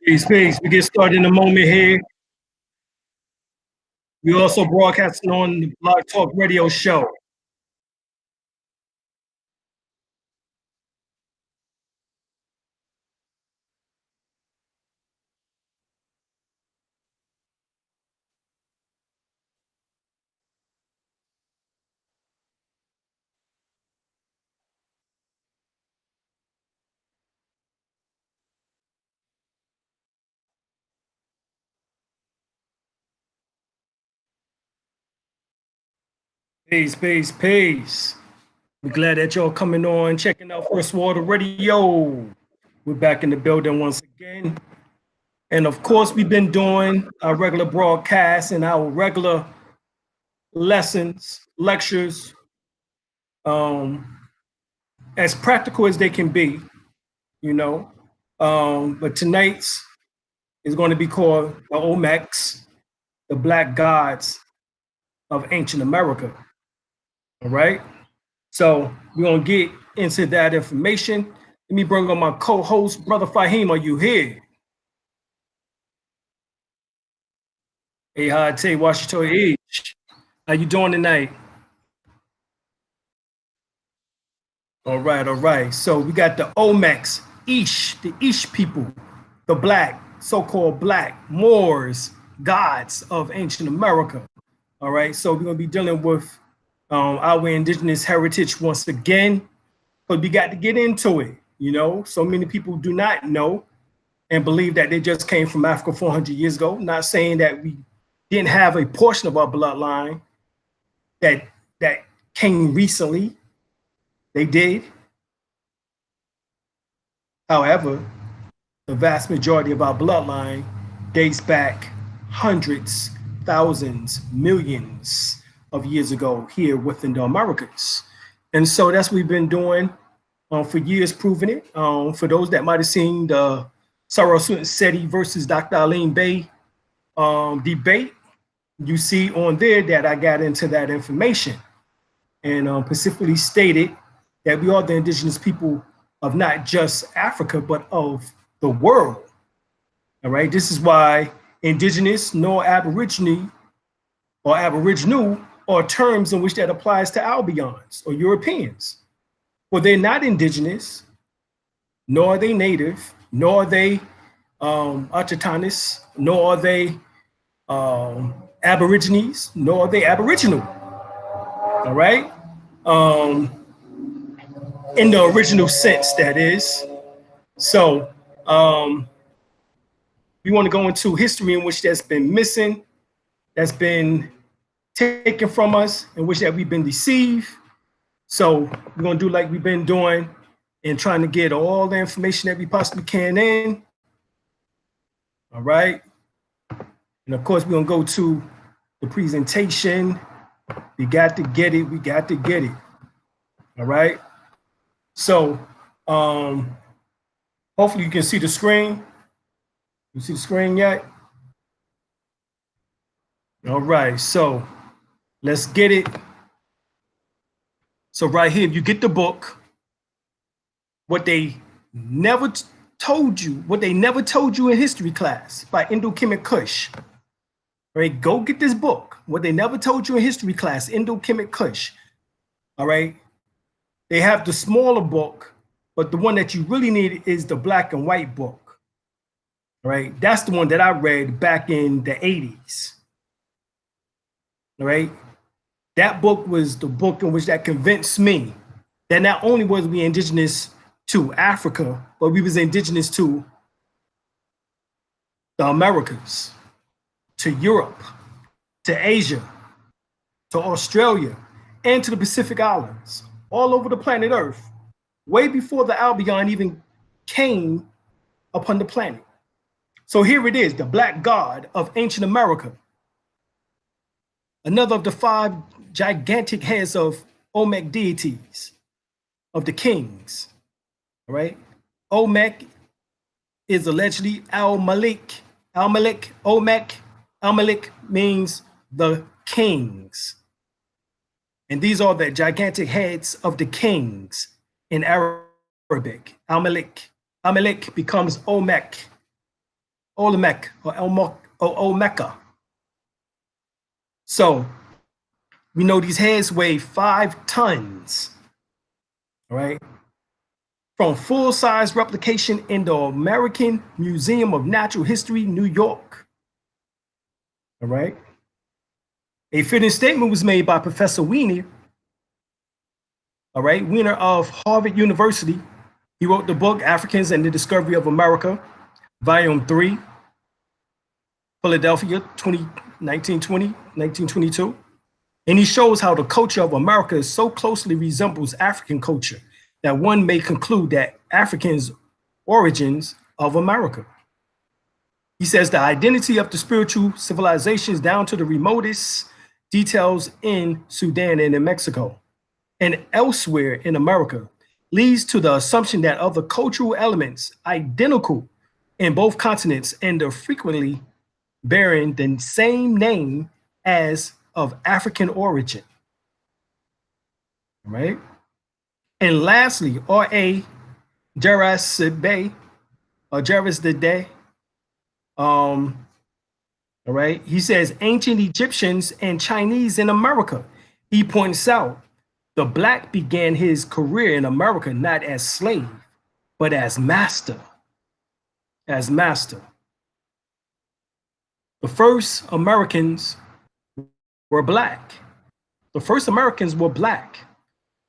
Peace, peace. We get started in a moment here. We also broadcasting on the Blog Talk Radio Show. Peace, peace, peace. We're glad that y'all coming on, checking out First Water Radio. We're back in the building once again. And of course, we've been doing our regular broadcasts and our regular lessons, lectures, as practical as they can be, you know. But tonight's is going to be called the Olmecs, the Black Gods of Ancient America. All right. So we're going to get into that information. Let me bring on my co-host, Brother Fahim. Are you here? Hey, hi, Tay, Washington Age. How you doing tonight? All right, all right. So we got the Olmecs, the Ish people, the black, so-called black Moors, gods of ancient America. All right. So we're going to be dealing with our indigenous heritage once again, but we got to get into it. You know, so many people do not know and believe that they just came from Africa 400 years ago. Not saying that we didn't have a portion of our bloodline that came recently. They did. However, the vast majority of our bloodline dates back hundreds, thousands, millions of years ago here within the Americas. And so that's what we've been doing for years, proving it. For those that might have seen the Sarah Seti versus Dr. Alim El-Bey debate, you see on there that I got into that information and specifically stated that we are the indigenous people of not just Africa, but of the world. All right. This is why indigenous nor aborigine or aboriginal are terms in which that applies to Albions or Europeans. Well, they're not indigenous, nor are they native, nor are they autochthonous, nor are they aborigines, nor are they aboriginal. All right. In the original sense, that is. So we want to go into history in which that's been missing, that's been taken from us, in which that we've been deceived. So we're going to do like we've been doing and trying to get all the information that we possibly can in. All right. And of course, we're going to go to the presentation. We got to get it. We got to get it. All right. So hopefully you can see the screen. You see the screen yet? All right. So let's get it. So right here, you get the book. What they never told you, what they never told you in history class by Indo-Kemet Kush. All right, go get this book. What they never told you in history class, Indo-Kemet Kush. All right. They have the smaller book, but the one that you really need is the black and white book, right? That's the one that I read back in the 80s, right? That book was the book in which that convinced me that not only was we indigenous to Africa, but we was indigenous to the Americas, to Europe, to Asia, to Australia, and to the Pacific Islands, all over the planet Earth, way before the Albion even came upon the planet. So here it is, the black god of ancient America, another of the 5 gigantic heads of Olmec deities, of the kings, all right? Olmec is allegedly Al-Malik. Al-Malik, Olmec, Al-Malik means the kings. And these are the gigantic heads of the kings in Arabic. Al-Malik. Al-Malik becomes Olmec, Olmec, or Olmeca. So we know these heads weigh 5 tons, all right? From full-size replication in the American Museum of Natural History, New York, all right? A fitting statement was made by Professor Wiener, all right, Wiener of Harvard University. He wrote the book, Africans and the Discovery of America, Volume 3, Philadelphia, 1922. And he shows how the culture of America so closely resembles African culture that one may conclude that Africans' origins of America. He says the identity of the spiritual civilizations down to the remotest details in Sudan and in Mexico and elsewhere in America leads to the assumption that other cultural elements identical in both continents and are frequently bearing the same name as of African origin, right? And lastly, R.A. Jarasibay, or Jarvis the Day, all right, he says ancient Egyptians and Chinese in America. He points out the black began his career in America not as slave, but as master. As master. The first Americans were black. The first Americans were black.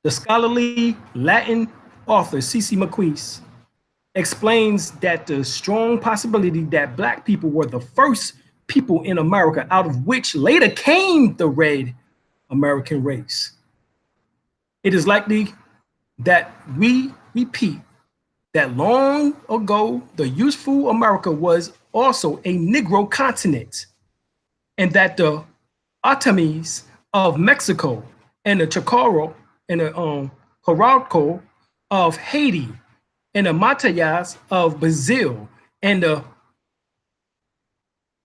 The scholarly Latin author C.C. McQueese explains that the strong possibility that black people were the first people in America, out of which later came the red American race. It is likely that we repeat that long ago, the useful America was also a Negro continent, and that the Otomies of Mexico and the Chocoro and the Coralco of Haiti and the Matayas of Brazil and the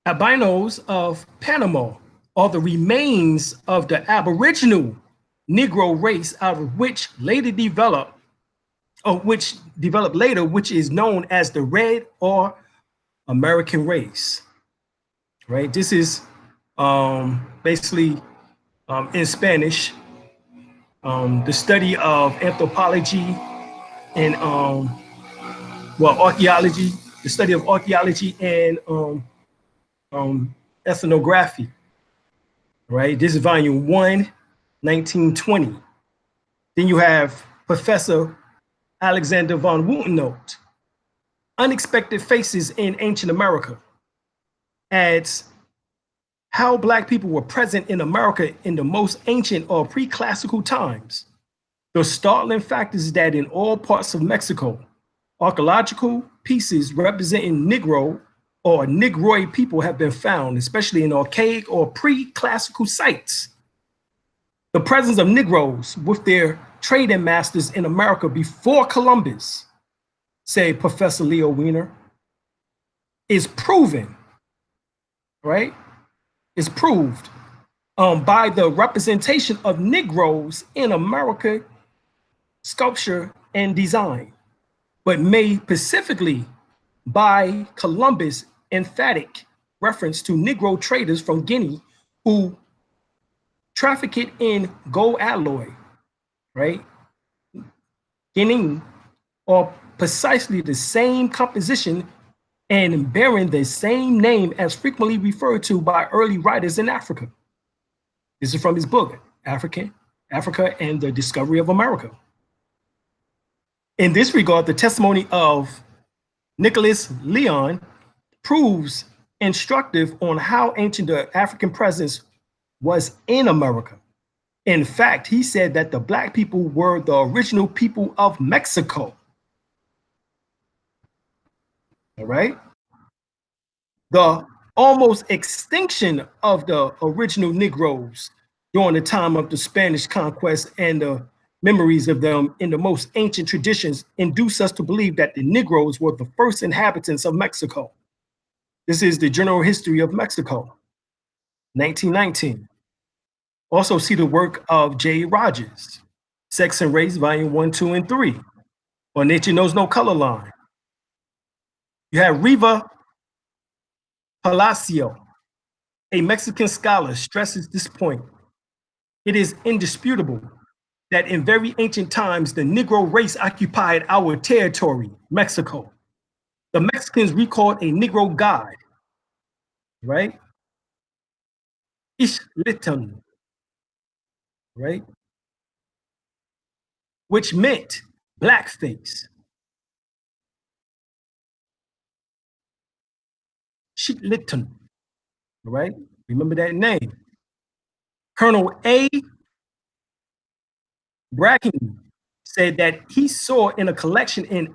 Albinos of Panama are the remains of the Aboriginal Negro race, out of which later developed, or which developed later, which is known as the Red or American race, right? This is basically in Spanish, the study of anthropology and archaeology, the study of archaeology and ethnography, right? This is volume 1, 1920. Then you have Professor Alexander von Wutenote, Unexpected Faces in Ancient America, adds how black people were present in America in the most ancient or pre-classical times. The startling fact is that in all parts of Mexico, archaeological pieces representing Negro or Negroid people have been found, especially in archaic or pre-classical sites. The presence of Negroes with their trading masters in America before Columbus, say Professor Leo Wiener, is proven, right? Is proved by the representation of Negroes in America sculpture and design, but made specifically by Columbus' emphatic reference to Negro traders from Guinea who trafficked in gold alloy, right? Guinea are precisely the same composition and bearing the same name as frequently referred to by early writers in Africa. This is from his book, Africa and the Discovery of America. In this regard, the testimony of Nicholas Leon proves instructive on how ancient the African presence was in America. In fact, he said that the Black people were the original people of Mexico. All right. The almost extinction of the original Negroes during the time of the Spanish conquest and the memories of them in the most ancient traditions induce us to believe that the Negroes were the first inhabitants of Mexico. This is the General History of Mexico, 1919. Also see the work of J. Rogers, Sex and Race, Volume 1, 2, and 3, or Nature Knows No Color Line. You have Riva Palacio, a Mexican scholar, stresses this point. It is indisputable that in very ancient times, the Negro race occupied our territory, Mexico. The Mexicans recalled a Negro god, right? Ixtliton, right? Which meant blackface. Ixtliton, right? Remember that name. Colonel A. Bracken said that he saw in a collection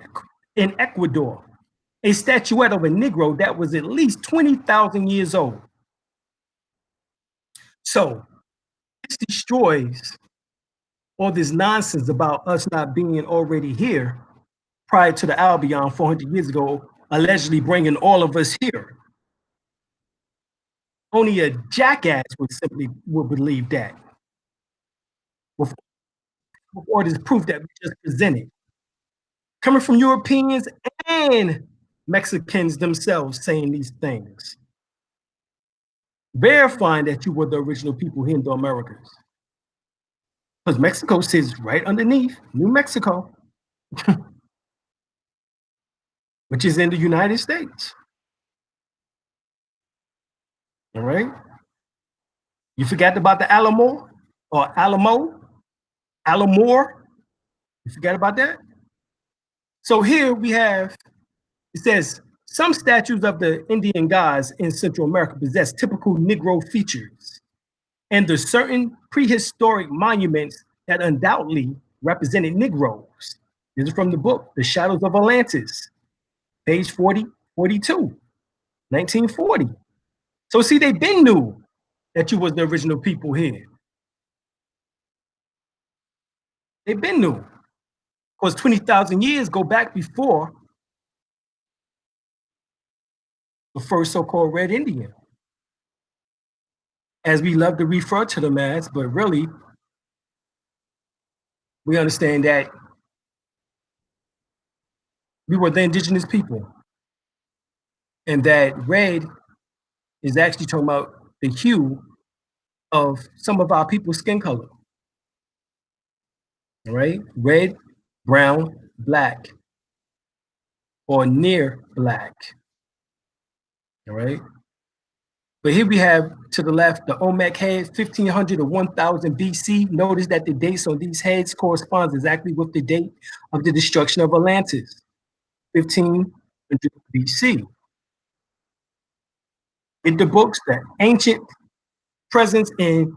in Ecuador a statuette of a Negro that was at least 20,000 years old. So this destroys all this nonsense about us not being already here prior to the Albion 400 years ago, allegedly bringing all of us here. Only a jackass would believe that. Before this proof that we just presented. Coming from Europeans and Mexicans themselves saying these things. Verifying that you were the original people here in the Americas. Because Mexico sits right underneath New Mexico, which is in the United States. All right. You forgot about the Alamo or Alamo, Alamore. You forgot about that? So here we have, it says, some statues of the Indian gods in Central America possess typical Negro features, and there's certain prehistoric monuments that undoubtedly represented Negroes. This is from the book, The Shadows of Atlantis, page 42, 1940. So see, they been knew that you was the original people here. They been knew. Because 20,000 years go back before the first so-called Red Indian. As we love to refer to them as, but really, we understand that we were the indigenous people. And that red is actually talking about the hue of some of our people's skin color. All right? Red, brown, black, or near black. All right? But here we have to the left the Olmec heads, 1500 to 1000 BC. Notice that the dates on these heads corresponds exactly with the date of the destruction of Atlantis, 1500 BC. In the books, the ancient presence in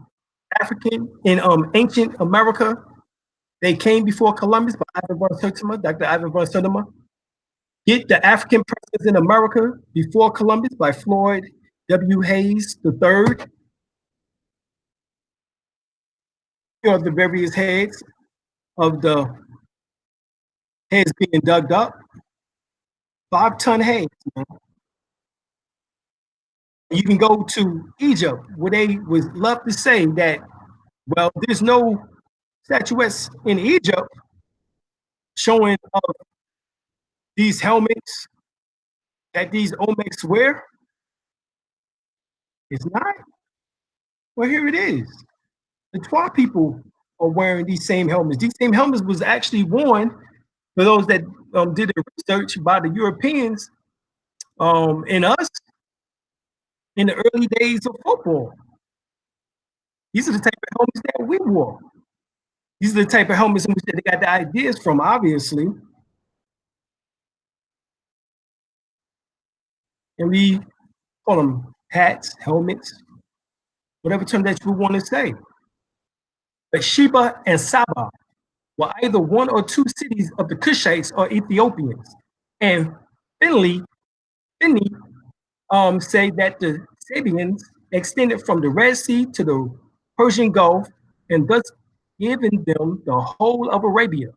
ancient America, they came before Columbus by Ivan von Sertima, Dr. Ivan von Sertima. Get the African presence in America before Columbus by Floyd W. Hayes III. Here are the various heads of the heads being dug up. 5-ton heads. You can go to Egypt, where they would love to say that, well, there's no statuettes in Egypt showing these helmets that these Olmecs wear. It's not. Well, here it is. The Twa people are wearing these same helmets. These same helmets was actually worn For those that did the research by the Europeans and us in the early days of football, these are the type of helmets that we wore. These are the type of helmets in which they got the ideas from, obviously. And we call them hats, helmets, whatever term that you want to say. But Sheba and Saba were either one or two cities of the Cushites or Ethiopians. And Finley say that the Sabians extended from the Red Sea to the Persian Gulf and thus giving them the whole of Arabia.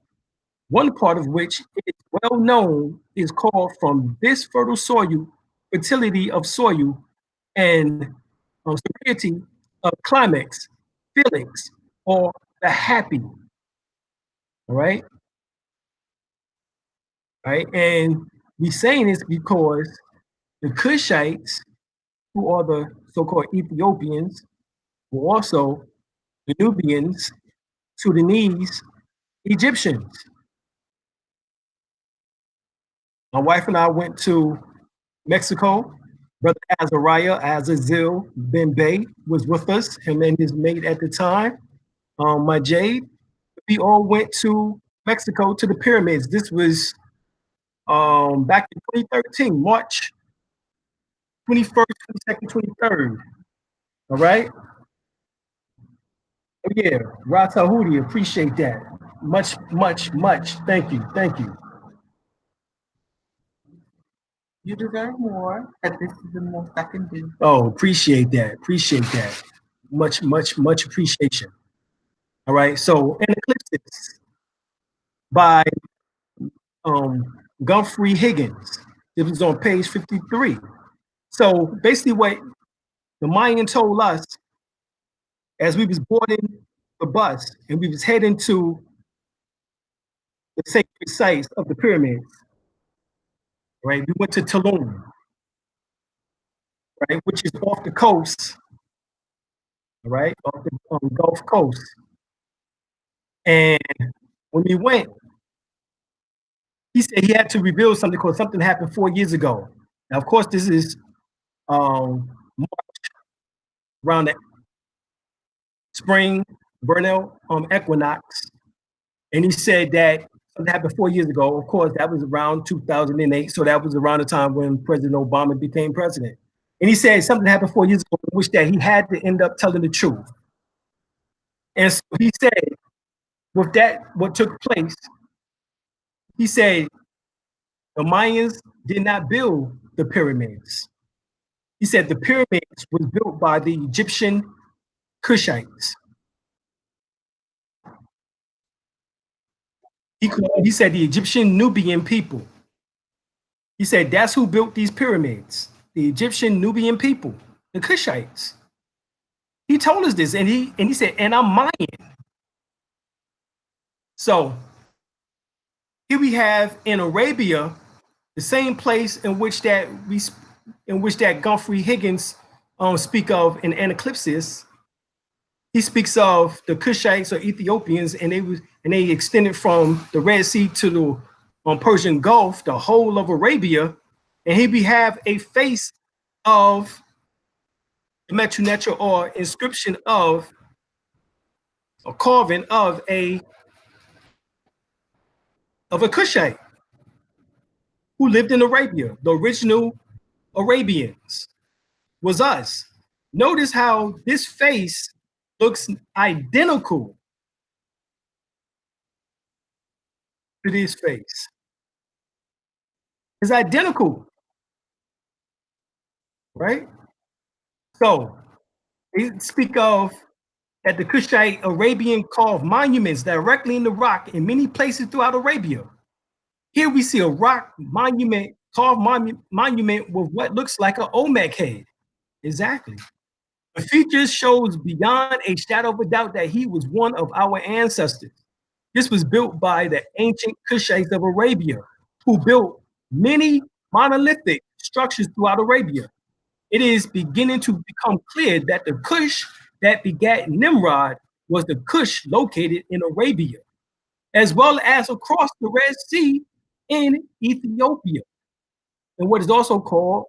One part of which is well known is called from this fertile soil, fertility of soil, and severity of climax, feelings, or the happy. All right. Right. And we saying this because the Cushites, who are the so-called Ethiopians, were also the Nubians, Sudanese, Egyptians. My wife and I went to Mexico. Brother Azariah Azazil Ben Bey was with us, him and his mate at the time, my Jade. We all went to Mexico to the pyramids. This was back in 2013, March 21st, 22nd, 23rd. All right. Oh, yeah, Rata Hudi, appreciate that. Much, much, much. Thank you. Thank you. You deserve more, but this is the most I can do. Oh, appreciate that. Appreciate that. Much, much, much appreciation. All right. So, an eclipse by Guthrie Higgins. It was on page 53. So basically what the Mayan told us as we was boarding the bus and we was heading to the sacred sites of the pyramids, right? We went to Tulum, right, which is off the coast, right, off the Gulf Coast. And when we went, he said he had to reveal something because something happened 4 years ago. Now, of course, this is March, around the spring vernal equinox. And he said that something happened 4 years ago. Of course, that was around 2008. So that was around the time when President Obama became president. And he said something happened 4 years ago, in which that he had to end up telling the truth. And so he said, with that, what took place, he said the Mayans did not build the pyramids. He said the pyramids was built by the Egyptian Cushites. He said the Egyptian Nubian people. He said that's who built these pyramids, the Egyptian Nubian people, the Cushites. He told us this, and he said, and I'm Mayan. So here we have in Arabia, the same place in which that Guthrie Higgins speak of in Anaclipsis. He speaks of the Cushites or Ethiopians, and they extended from the Red Sea to the Persian Gulf, the whole of Arabia. And here we have a face of the Metu Neter or inscription of a carving of a Cushite who lived in Arabia. The original Arabians was us. Notice how this face looks identical to this face. It's identical, right? So they speak of that the Cushite Arabian carved monuments directly in the rock in many places throughout Arabia. Here we see a rock monument, carved monument with what looks like an Olmec head. Exactly. The features shows beyond a shadow of a doubt that he was one of our ancestors. This was built by the ancient Cushites of Arabia, who built many monolithic structures throughout Arabia. It is beginning to become clear that the Cush that begat Nimrod was the Cush located in Arabia. as well as across the Red Sea in Ethiopia, and what is also called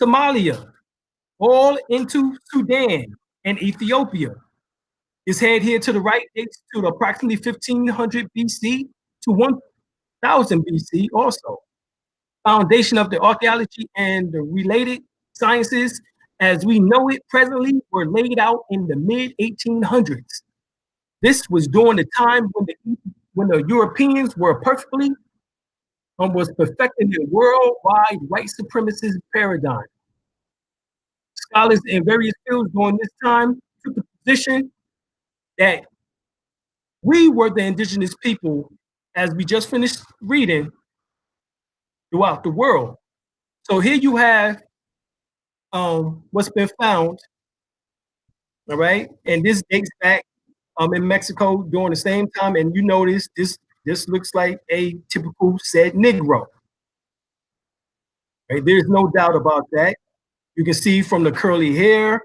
Somalia, all into Sudan and Ethiopia. This head here to the right dates to approximately 1500 BC to 1000 BC also. Foundation of the archaeology and the related sciences as we know it presently were laid out in the mid 1800s. This was during the time when the Europeans were perfectly was perfecting the worldwide white supremacist paradigm. Scholars in various fields during this time took the position that we were the indigenous people, as we just finished reading, throughout the world. So here you have what's been found, all right? And this dates back in Mexico during the same time, and you notice this looks like a typical said Negro. Right? There's no doubt about that. You can see from the curly hair,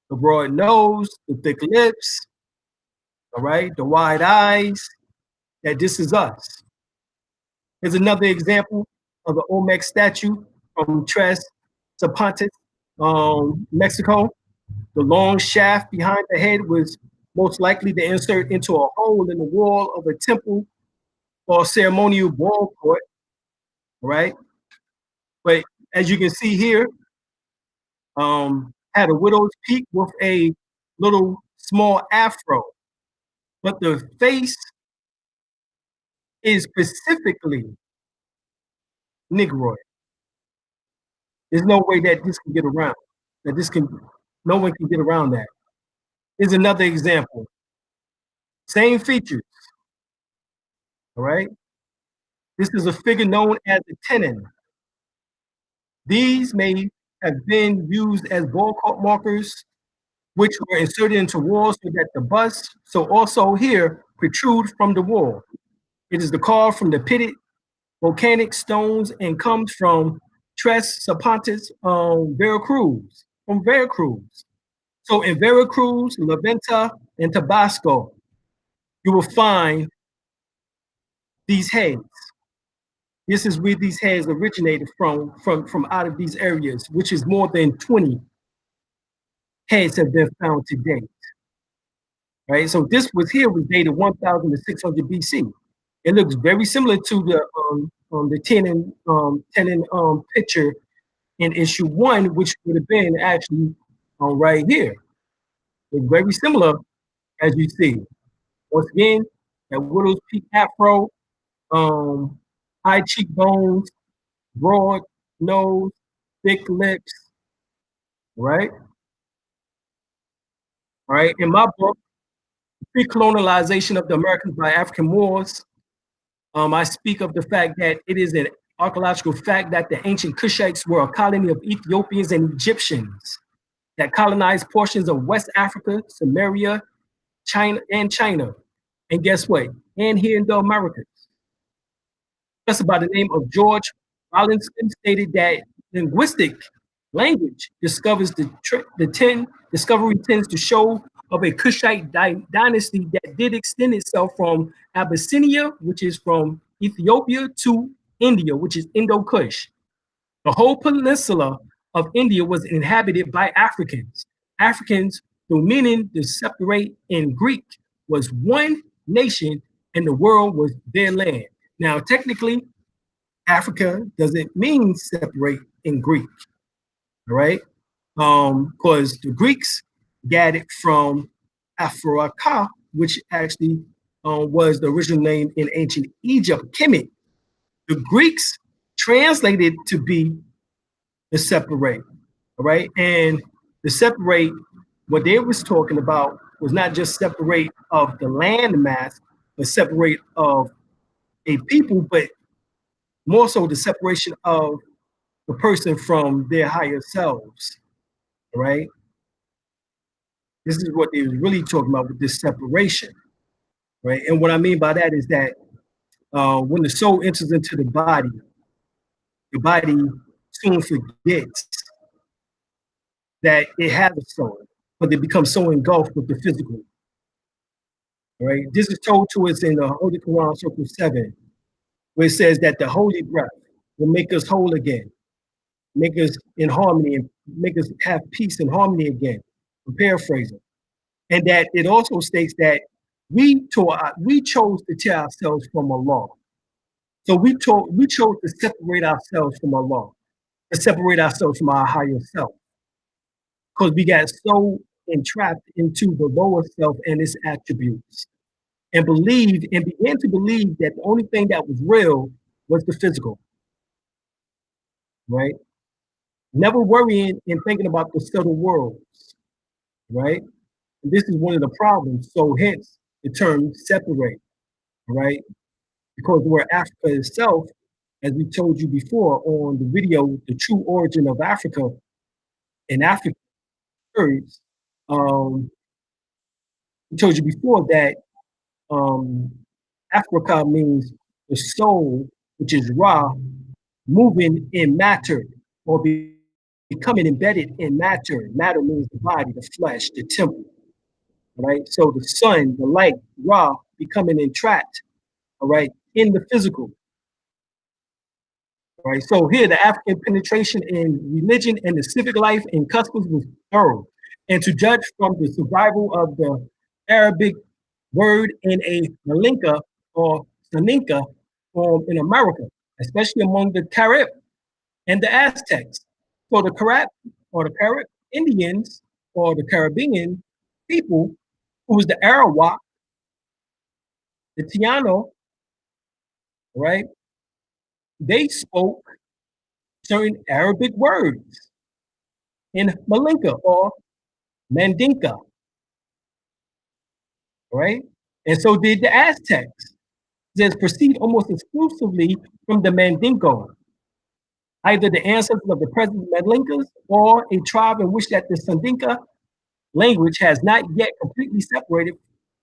the broad nose, the thick lips, all right, the wide eyes, that this is us. Here's another example of the Olmecs statue from Tres Zapotes, Mexico. The long shaft behind the head was most likely to insert into a hole in the wall of a temple or ceremonial ball court, right? But as you can see here, had a widow's peak with a little small afro, but the face is specifically Negroid. There's no way that this can get around, no one can get around that. Here's another example. Same features, all right? This is a figure known as a tenon. These may have been used as ball court markers, which were inserted into walls so that the bust, so also here, protrude from the wall. It is the carved from the pitted volcanic stones and comes from Tres Zapotes, Veracruz, from Veracruz. So in Veracruz, La Venta, and Tabasco, you will find these heads. This is where these heads originated from out of these areas, which is more than 20 heads have been found to date. Right, so this was dated 1600 BC. It looks very similar to the tenon picture in issue 1, which would have been actually right here. It's very similar, as you see. Once again, that widow's peak afro, high cheekbones, broad nose, thick lips, right? Right. In my book, Pre-Colonialization of the Americans by African Moors, I speak of the fact that it is an archaeological fact that the ancient Cushites were a colony of Ethiopians and Egyptians that colonized portions of West Africa, Samaria, China. And guess what? And here in the Americas. Professor by the name of George Rollinson stated that linguistic language discovery tends to show of a Cushite dynasty that did extend itself from Abyssinia, which is from Ethiopia, to India, which is Indo-Kush. The whole peninsula of India was inhabited by Africans. Africans, though meaning to separate in Greek, was one nation and the world was their land. Now, technically, Africa doesn't mean separate in Greek, all right? Because the Greeks got it from Africa, which actually was the original name in ancient Egypt, Kemet. The Greeks translated to be the separate, all right? And the separate, what they was talking about was not just separate of the land mass, but separate of a people, but more so the separation of the person from their higher selves, right? This is what they was really talking about with this separation, right? And what I mean by that is that when the soul enters into the body soon forgets that it has a soul, but they become so engulfed with the physical. Right? This is told to us in the Holy Quran, Surah 7, where it says that the holy breath will make us whole again, make us in harmony, and make us have peace and harmony again. I'm paraphrasing. And that it also states that we chose to tear ourselves from Allah. So we chose to separate ourselves from Allah, to separate ourselves from our higher self, because we got so entrapped into the lower self and its attributes, and believed and began to believe that the only thing that was real was the physical, right? Never worrying and thinking about the subtle worlds, right? And this is one of the problems. So hence the term separate, right? Because where Africa itself, as we told you before on the video, the true origin of Africa and African words, we told you before that um, Africa means the soul, which is Ra, moving in matter or becoming embedded in matter. Matter means the body, the flesh, the temple, right? So the sun, the light, Ra, becoming entrapped, all right, in the physical, right? So here, the African penetration in religion and the civic life and customs was thorough. And to judge from the survival of the Arabic word in a Malinka or Saninka form in America, especially among the Carib and the Aztecs. So the Carib or the Carib Indians or the Caribbean people, who was the Arawak, the Tiano, right? They spoke certain Arabic words in Malinka or Mandinka, right? And so did the Aztecs. That proceed almost exclusively from the Mandinko, either the ancestors of the present Mandinkas or a tribe in which that the Sandinka language has not yet completely separated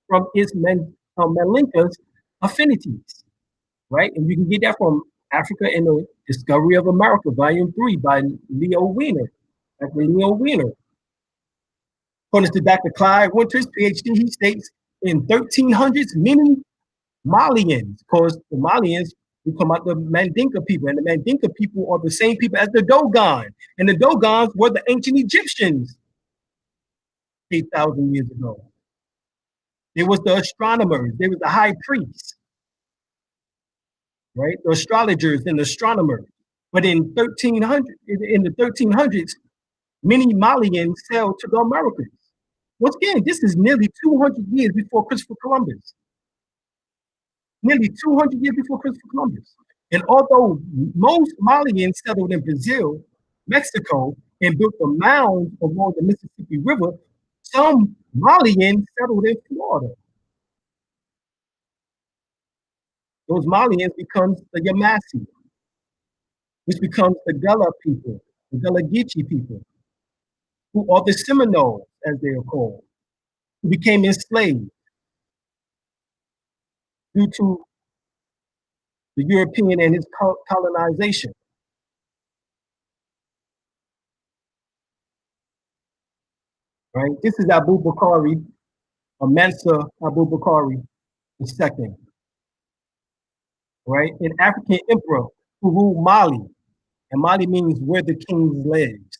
from its Mandinka's affinities, right? And you can get that from Africa and the Discovery of America, Volume 3 by Leo Wiener, Dr. Leo Wiener. According to Dr. Clyde Winters, PhD, he states in 1300s, many Malians, because the Malians, we come out the Mandinka people, and the Mandinka people are the same people as the Dogon, and the Dogons were the ancient Egyptians 8,000 years ago. There was the astronomers, there was the high priests, right? The astrologers and astronomers. But in the 1300s, many Malians sailed to the Americas. Once again, this is nearly 200 years before Christopher Columbus. Nearly 200 years before Christopher Columbus. And although most Malians settled in Brazil, Mexico, and built the mounds along the Mississippi River, some Malians settled in Florida. Those Malians becomes the Yamasi, which becomes the Gullah people, the Gullah Geechee people, who are the Seminoles, as they are called, who became enslaved due to the European and his colonization. Right? This is Abubakari, or Mansa Abubakari II, right? An African emperor who ruled Mali. And Mali means where the king lives.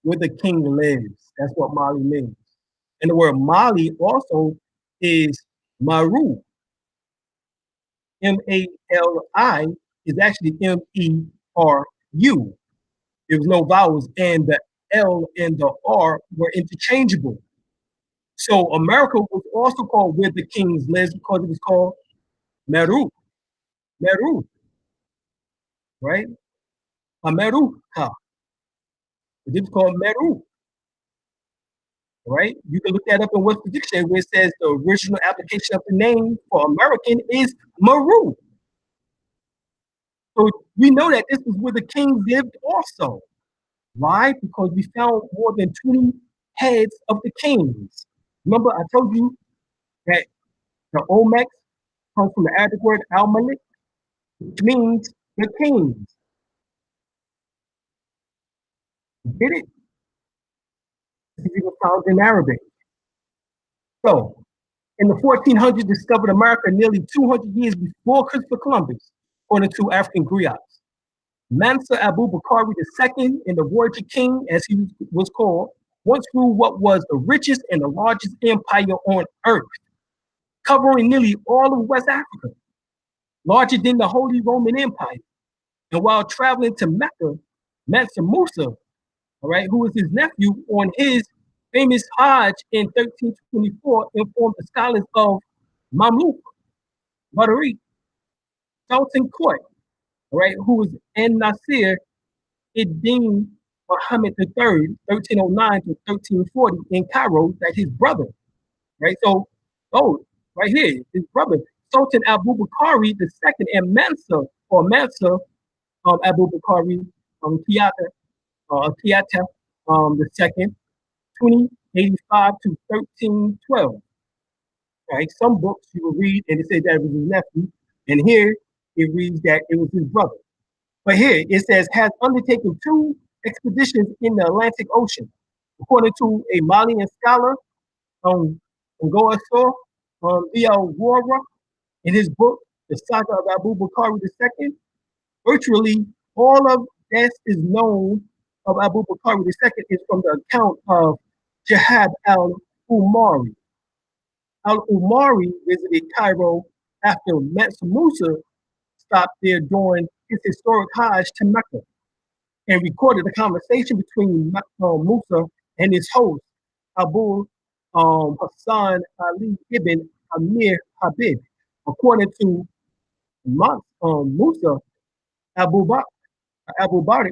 Where the king lives. That's what Mali means. And the word Mali also is Maru. M-A-L-I is actually M-E-R-U. There was no vowels, and the L and the R were interchangeable. So America was also called where the kings lives because it was called Meru. Meru, right? America. It was called Meru, right? You can look that up in Webster's Dictionary where it says the original application of the name for American is Meru. So we know that this was where the kings lived also. Why? Because we found more than 20 heads of the kings. Remember, I told you that the Olmecs comes from the Arabic word al-Malik, which means the kings. You get it? This is even found in Arabic. So In the 1400s, discovered America nearly 200 years before Christopher Columbus, according to African griots. Mansa Abubakari II, and the Voyager King, as he was called, once ruled what was the richest and the largest empire on earth, covering nearly all of West Africa, larger than the Holy Roman Empire. And while traveling to Mecca, Mansa Musa, all right, who was his nephew, on his famous Hajj in 1324, informed the scholars of Mamluk, Badari, Sultan Court, all right, who was N. Nasir Id-Din Muhammad III, 1309 to 1340 in Cairo, that his brother, right? So, right here, his brother, Sultan Abubakari II and Mansa Abubakari Kiata the second, 2085 to 1312. Right? Some books you will read and it says that it was his nephew, and here it reads that it was his brother. But here it says has undertaken 2 expeditions in the Atlantic Ocean, according to a Malian scholar, Ngoa Diawara, in his book The Saga of Abu Bakr II. Virtually all of that is known of Abu Bakr II is from the account of Jihad al-Umari. Al-Umari visited Cairo after Mansa Musa stopped there during his historic Hajj to Mecca and recorded a conversation between Musa and his host, Abu Hassan Ali ibn Amir Habib. According to Musa, Abu Bakr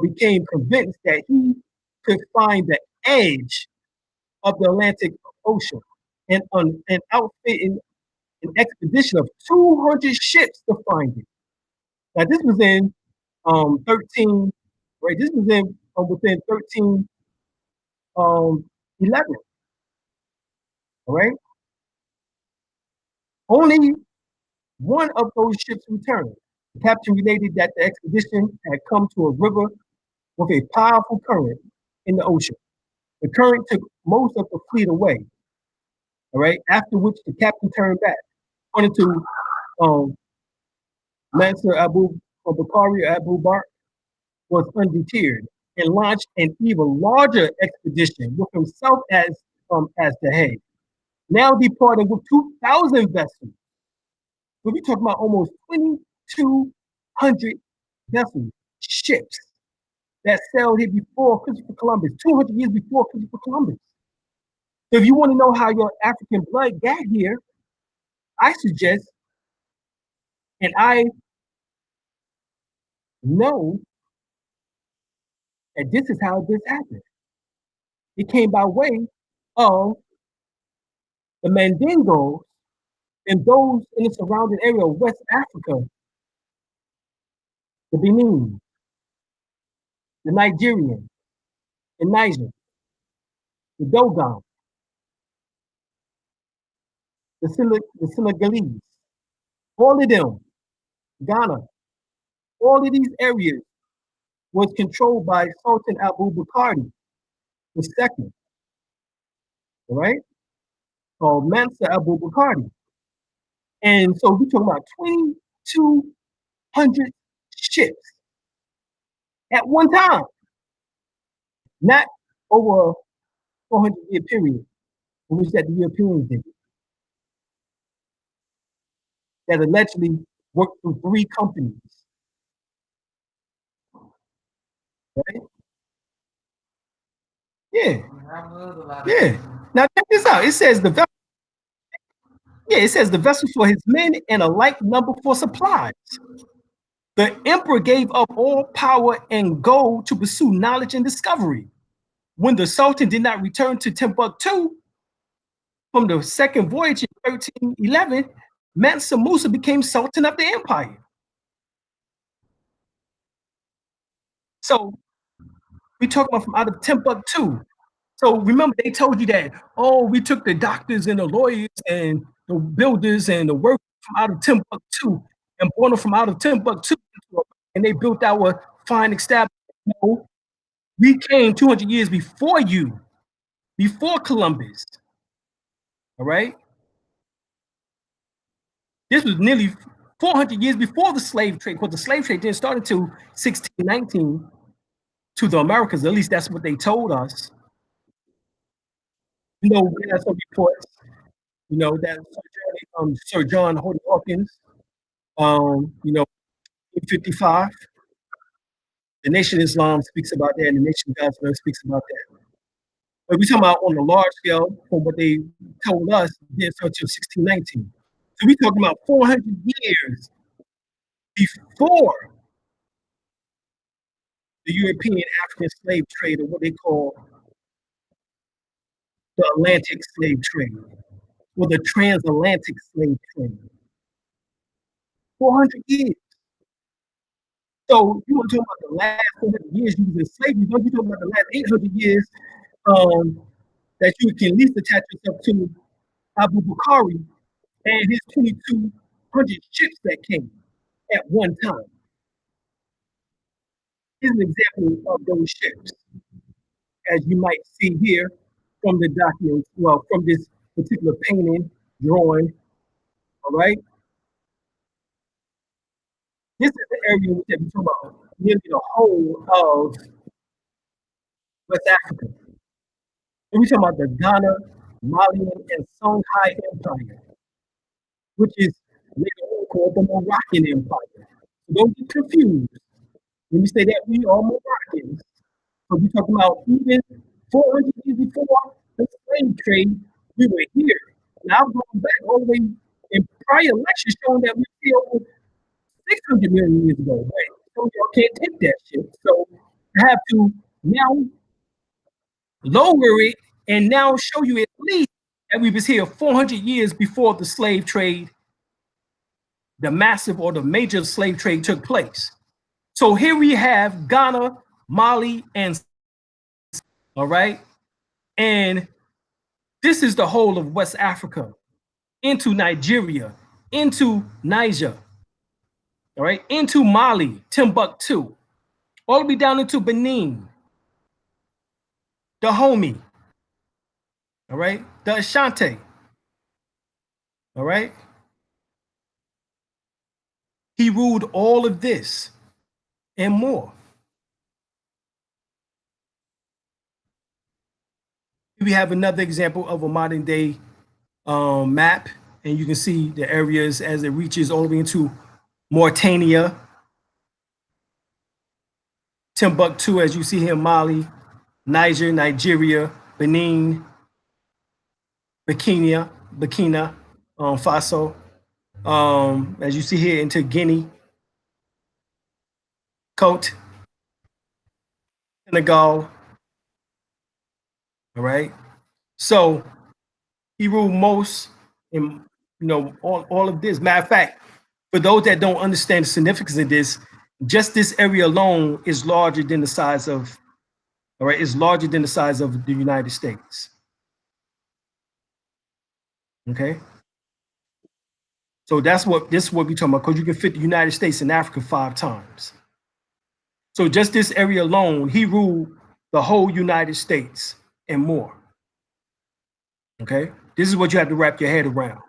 became convinced that he could find the edge of the Atlantic Ocean and outfitting an expedition of 200 ships to find it. Now this was in 13, right? This was in within 11, all right? Only one of those ships returned. The captain related that the expedition had come to a river with a powerful current in the ocean. The current took most of the fleet away, all right? After which the captain turned back. According to Mansa Abubakari Abu Bakr was undeterred and launched an even larger expedition with himself as the head. Now departing with 2,000 vessels. We're talking about almost 2,200 vessels, ships that sailed here before Christopher Columbus, 200 years before Christopher Columbus. So if you want to know how your African blood got here, I suggest, and I know that this is how this happened. It came by way of the Mandingos and those in the surrounding area of West Africa, the Benin, the Nigerian, the Niger, the Dogon, the Senegalese, all of them, Ghana, all of these areas was controlled by Sultan Abubakari II, all right, called Mansa Abubakari. And so we're talking about 2,200 ships at one time, not over a 400-year period in which that the Europeans did it, that allegedly worked through 3 companies, right? Yeah, yeah. Now check this out. It says the vessel. Yeah, it says the vessels for his men and a like number for supplies. The emperor gave up all power and gold to pursue knowledge and discovery. When the Sultan did not return to Timbuktu from the second voyage in 1311, Mansa Musa became Sultan of the empire. So we talking about from out of Timbuktu. So remember, they told you that, oh, we took the doctors and the lawyers and the builders and the workers from out of Timbuktu and brought them from out of Timbuktu and they built our fine establishment. No, we came 200 years before you, before Columbus. All right. This was nearly 400 years before the slave trade, because the slave trade didn't start until 1619 to the Americas. At least that's what they told us. We have some reports, that Sir John Hawkins, in 55, the Nation of Islam speaks about that, and the Nation of God's Word speaks about that. But we're talking about on a large scale, from what they told us, didn't start until 1619. So we're talking about 400 years before the European African slave trade, or what they call the Atlantic slave trade, or the transatlantic slave trade. 400 years. So you want to talk about the last 400 years you was in slavery, don't you talk about the last 800 years that you can at least attach yourself to Abu Bakari and his 2,200 ships that came at one time. Here's an example of those ships, as you might see here from the documents, well, from this particular painting, drawing, all right? This is the area that we talk about, nearly the whole of West Africa. And we talk about the Ghana, Malian, and Songhai Empire, which is later on called the Moroccan Empire. So don't get confused when we say that we are Moroccans. So we're talking about even 400 years before the slave trade, we were here. Now I'm going back all the way in prior lectures showing that we're still 600 million years ago. Right? So y'all can't take that shit. So I have to now lower it and now show you at least that we was here 400 years before the slave trade, the massive or the major slave trade took place. So here we have Ghana, Mali, and all right. And this is the whole of West Africa, into Nigeria, into Niger, all right, into Mali, Timbuktu, all the way down into Benin, Dahomey, all right, the Ashanti, all right. He ruled all of this and more. We have another example of a modern day map, and you can see the areas as it reaches all the way into Mauritania, Timbuktu, as you see here, Mali, Niger, Nigeria, Benin, Burkina Faso, as you see here, into Guinea, Cote, Senegal. All right. So he ruled most, in all of this. Matter of fact, for those that don't understand the significance of this, just this area alone is larger than the size of, all right, is larger than the size of the United States. Okay. So this is what we're talking about, because you can fit the United States and Africa 5 times. So just this area alone, he ruled the whole United States and more. Okay. This is what you have to wrap your head around.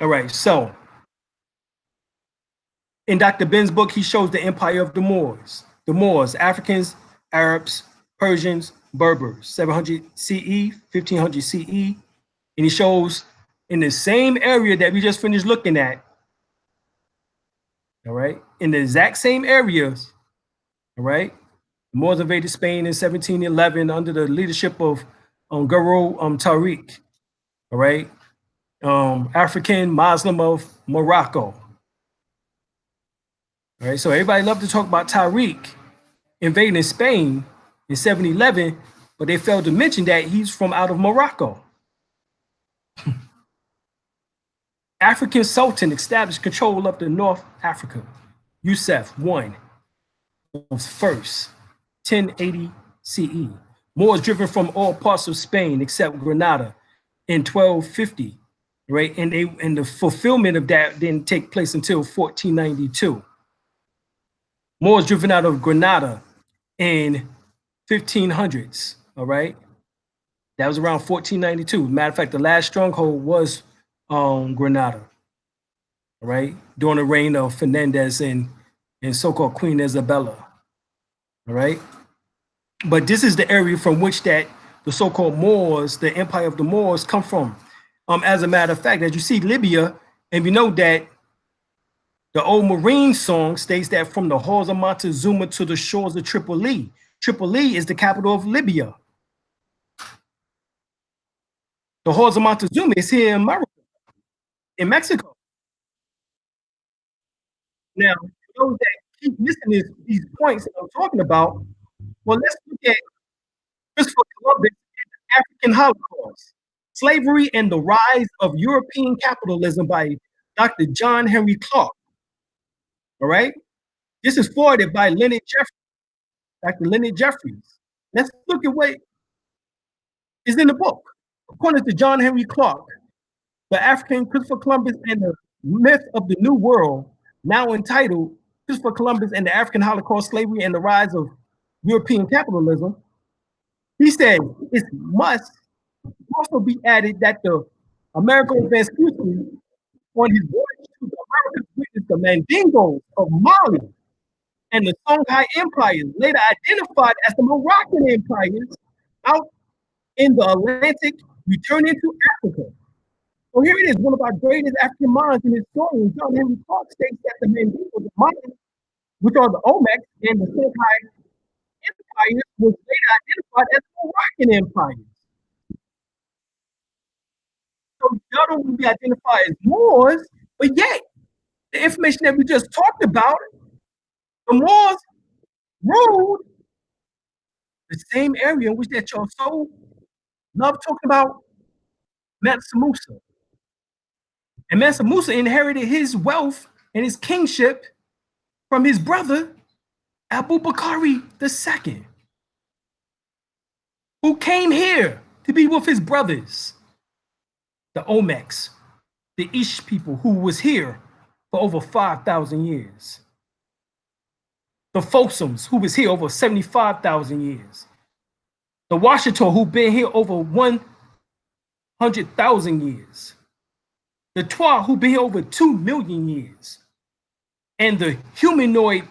All right. So in Dr. Ben's book, he shows the empire of the Moors. The Moors, Africans, Arabs, Persians, Berbers, 700 CE, 1500 CE. And he shows in the same area that we just finished looking at, all right, in the exact same areas, all right, the Moors invaded Spain in 1711 under the leadership of Guru Tariq, all right, African Muslim of Morocco. All right, so everybody loved to talk about Tariq invading Spain in 1711, but they failed to mention that he's from out of Morocco. African Sultan established control of the North Africa. Yusuf I was first, 1080 CE. Moors driven from all parts of Spain except Granada in 1250, right? And the fulfillment of that didn't take place until 1492. Moors driven out of Granada in 1500s, all right? That was around 1492. Matter of fact, the last stronghold was Granada, right? During the reign of Fernandez and so-called Queen Isabella, all right? But this is the area from which that the so-called Moors, the empire of the Moors, come from. As a matter of fact, as you see Libya, and we know that the old Marine song states that from the halls of Montezuma to the shores of Tripoli. Tripoli is the capital of Libya. The halls of Montezuma is here in America, in Mexico. Now, for those that keep missing these points that I'm talking about, well, let's look at Christopher Columbus and the African Holocaust, Slavery and the Rise of European Capitalism by Dr. John Henry Clark. All right? This is forwarded by Leonard Jeffries, Dr. Leonard Jeffries. Let's look at what is in the book. According to John Henry Clark, the African Christopher Columbus and the Myth of the New World, now entitled Christopher Columbus and the African Holocaust, Slavery and the Rise of European Capitalism, he said it must also be added that the American Vespucci on his voyage to the Americas witnessed the Mandingos of Mali and the Songhai empires, later identified as the Moroccan empires, out in the Atlantic, returning to Africa. So here it is, one of our greatest African minds and historians, John Henry Clark, states that the Mandingos of Mali, which are the Olmecs and the Songhai empires, was later identified as Moroccan empires. So not only we identify as Moors, but yet the information that we just talked about, the Moors ruled the same area in which that y'all so love talking about Mansa Musa. And Mansa Musa inherited his wealth and his kingship from his brother, Abubakari II, who came here to be with his brothers, the Olmecs, the Ish people who was here for over 5,000 years. The Fosums, who was here over 75,000 years. The Washita, who've been here over 100,000 years. The Twa, who've been here over 2 million years. And the humanoid,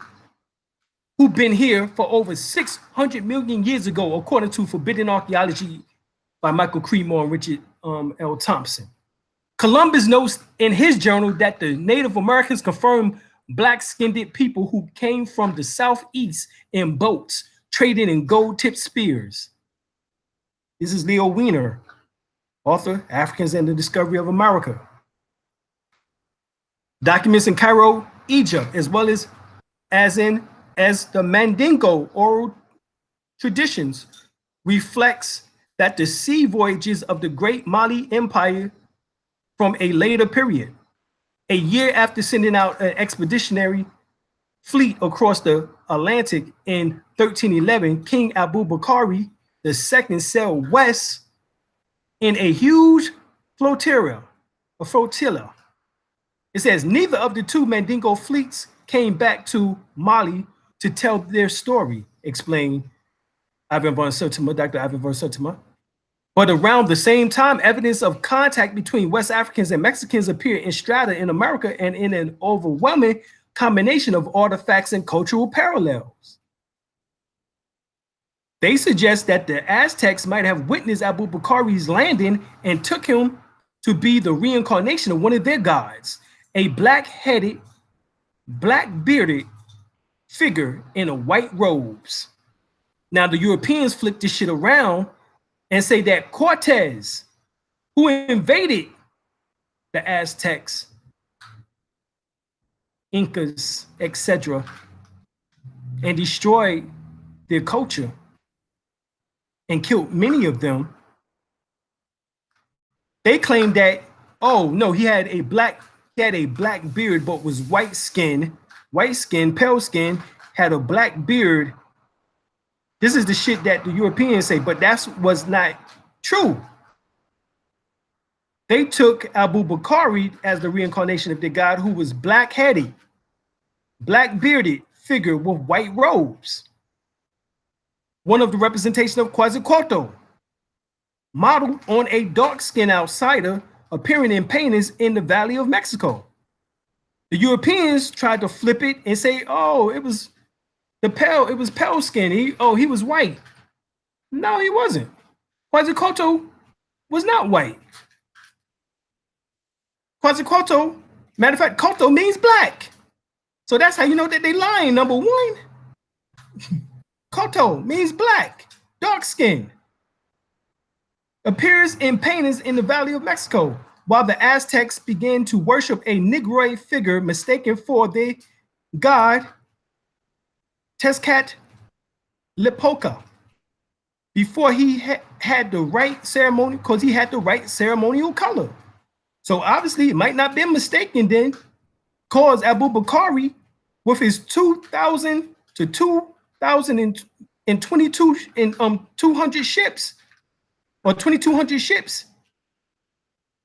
who've been here for over 600 million years ago, according to Forbidden Archaeology by Michael Creedmoor and Richard L. Thompson. Columbus notes in his journal that the Native Americans confirmed black-skinned people who came from the southeast in boats, trading in gold-tipped spears. This is Leo Weiner, author, Africans and the Discovery of America. Documents in Cairo, Egypt, as well as the Mandingo oral traditions reflects that the sea voyages of the Great Mali Empire from a later period. A year after sending out an expeditionary fleet across the Atlantic in 1311, King Abubakari II sailed west in a huge flotilla. It says neither of the two Mandingo fleets came back to Mali to tell their story, explained Ivan von Sertima, Dr. Ivan von Sertima. But around the same time, evidence of contact between West Africans and Mexicans appeared in strata in America and in an overwhelming combination of artifacts and cultural parallels. They suggest that the Aztecs might have witnessed Abubakari's landing and took him to be the reincarnation of one of their gods, a black-headed, black-bearded figure in a white robes. Now, the Europeans flipped this shit around and say that Cortez, who invaded the Aztecs, Incas, etc., and destroyed their culture and killed many of them, they claim that, oh no, he had a black beard, but was white skin, pale skin, had a black beard. This is the shit that the Europeans say, but that was not true. They took Abubakari as the reincarnation of the god who was black-headed, black-bearded figure with white robes. One of the representation of Quetzalcoatl. modeled on a dark-skinned outsider appearing in paintings in the Valley of Mexico. The Europeans tried to flip it and say, oh, it was pale skin. He was white. No, he wasn't. Quetzalcoatl was not white. Quetzalcoatl, matter of fact, Coto means black. So that's how you know that they lying, number one. Coto means black, dark skin. Appears in paintings in the Valley of Mexico, while the Aztecs began to worship a Negroid figure mistaken for the god Tezcatlipoca. Before he had the right ceremony, because he had the right ceremonial color. So obviously it might not have been mistaken then, because Abubakari, with his 2,000 to 2,022 in 200 ships, or 2,200 ships,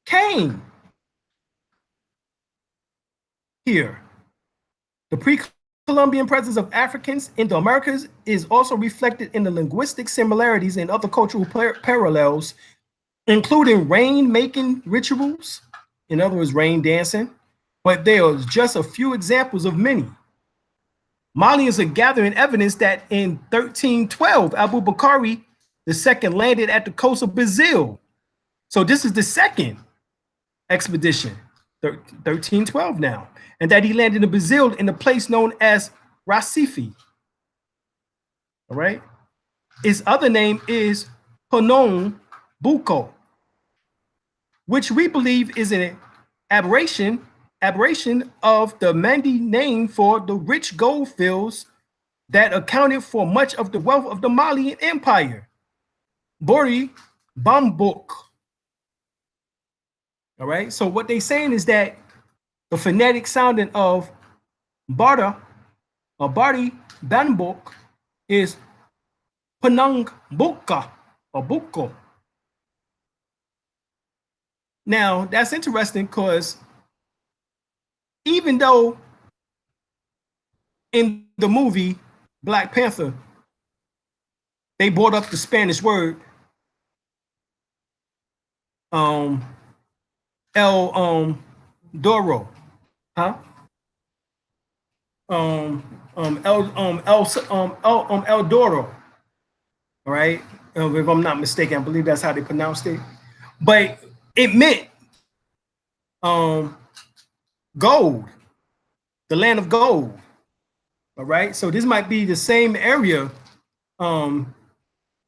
came here. The pre-Columbian presence of Africans in the Americas is also reflected in the linguistic similarities and other cultural parallels, including rain-making rituals, in other words, rain dancing, but there are just a few examples of many. Malians are gathering evidence that in 1312, Abubakari II landed at the coast of Brazil. So this is the second expedition, 1312 now, and that he landed in Brazil in a place known as Recife. All right. Its other name is Pernambuco, which we believe is an aberration of the Mandi name for the rich gold fields that accounted for much of the wealth of the Malian Empire, Bori Bambuk. All right, so what they're saying is that the phonetic sounding of Barda or Bari Bambuk is Panangbuka or Buko. Now, that's interesting because even though in the movie Black Panther, they brought up the Spanish word El Doro, huh? El Doro, all right? If I'm not mistaken, I believe that's how they pronounced it. But it meant gold, the land of gold. All right, so this might be the same area, somewhere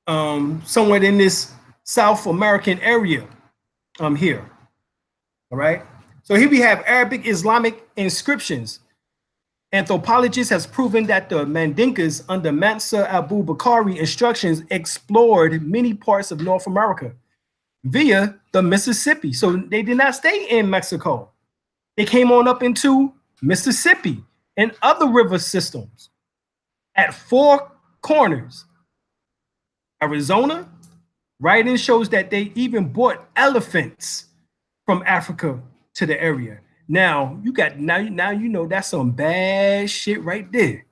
in this South American area, here. All right, so here we have Arabic Islamic inscriptions. Anthropologists has proven that the Mandinkas under Mansa Abubakari instructions explored many parts of North America via the Mississippi. So they did not stay in Mexico. They came on up into Mississippi and other river systems at four corners. Arizona, writing shows that they even brought elephants from Africa to the area. Now you know that's some bad shit right there.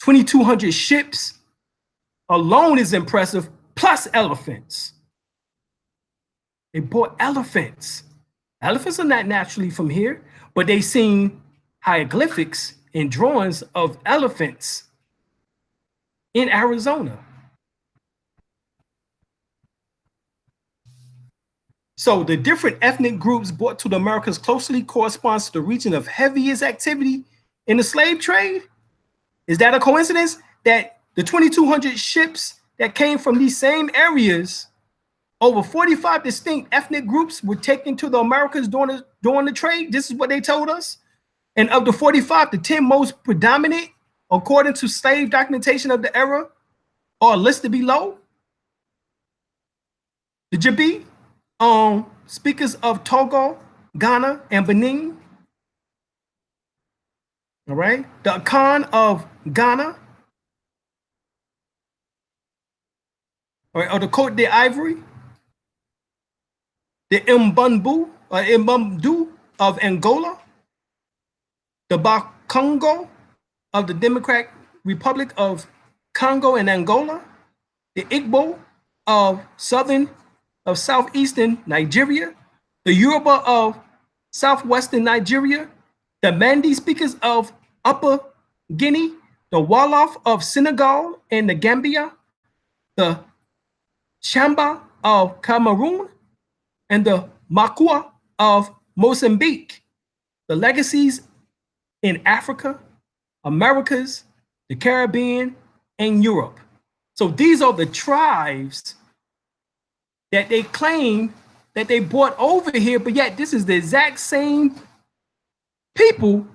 2,200 ships alone is impressive, plus elephants. They brought elephants. Elephants are not naturally from here, but they seen hieroglyphics and drawings of elephants in Arizona. So the different ethnic groups brought to the Americas closely corresponds to the region of heaviest activity in the slave trade. Is that a coincidence that the 2,200 ships that came from these same areas, over 45 distinct ethnic groups were taken to the Americas during the trade? This is what they told us. And of the 45, the 10 most predominant, according to slave documentation of the era, are listed below. The Jabi, speakers of Togo, Ghana, and Benin. All right. The Akan of Ghana, or the Côte d'Ivoire. The Mbamdu of Angola. The Bakongo of the Democratic Republic of Congo and Angola. The Igbo of Southern of southeastern Nigeria, the Yoruba of southwestern Nigeria, the Mandi speakers of Upper Guinea, the Wolof of Senegal and the Gambia, the Shamba of Cameroon, and the Makua of Mozambique. The legacies in Africa, Americas, the Caribbean, and Europe. So these are the tribes that they claim that they brought over here, but yet this is the exact same people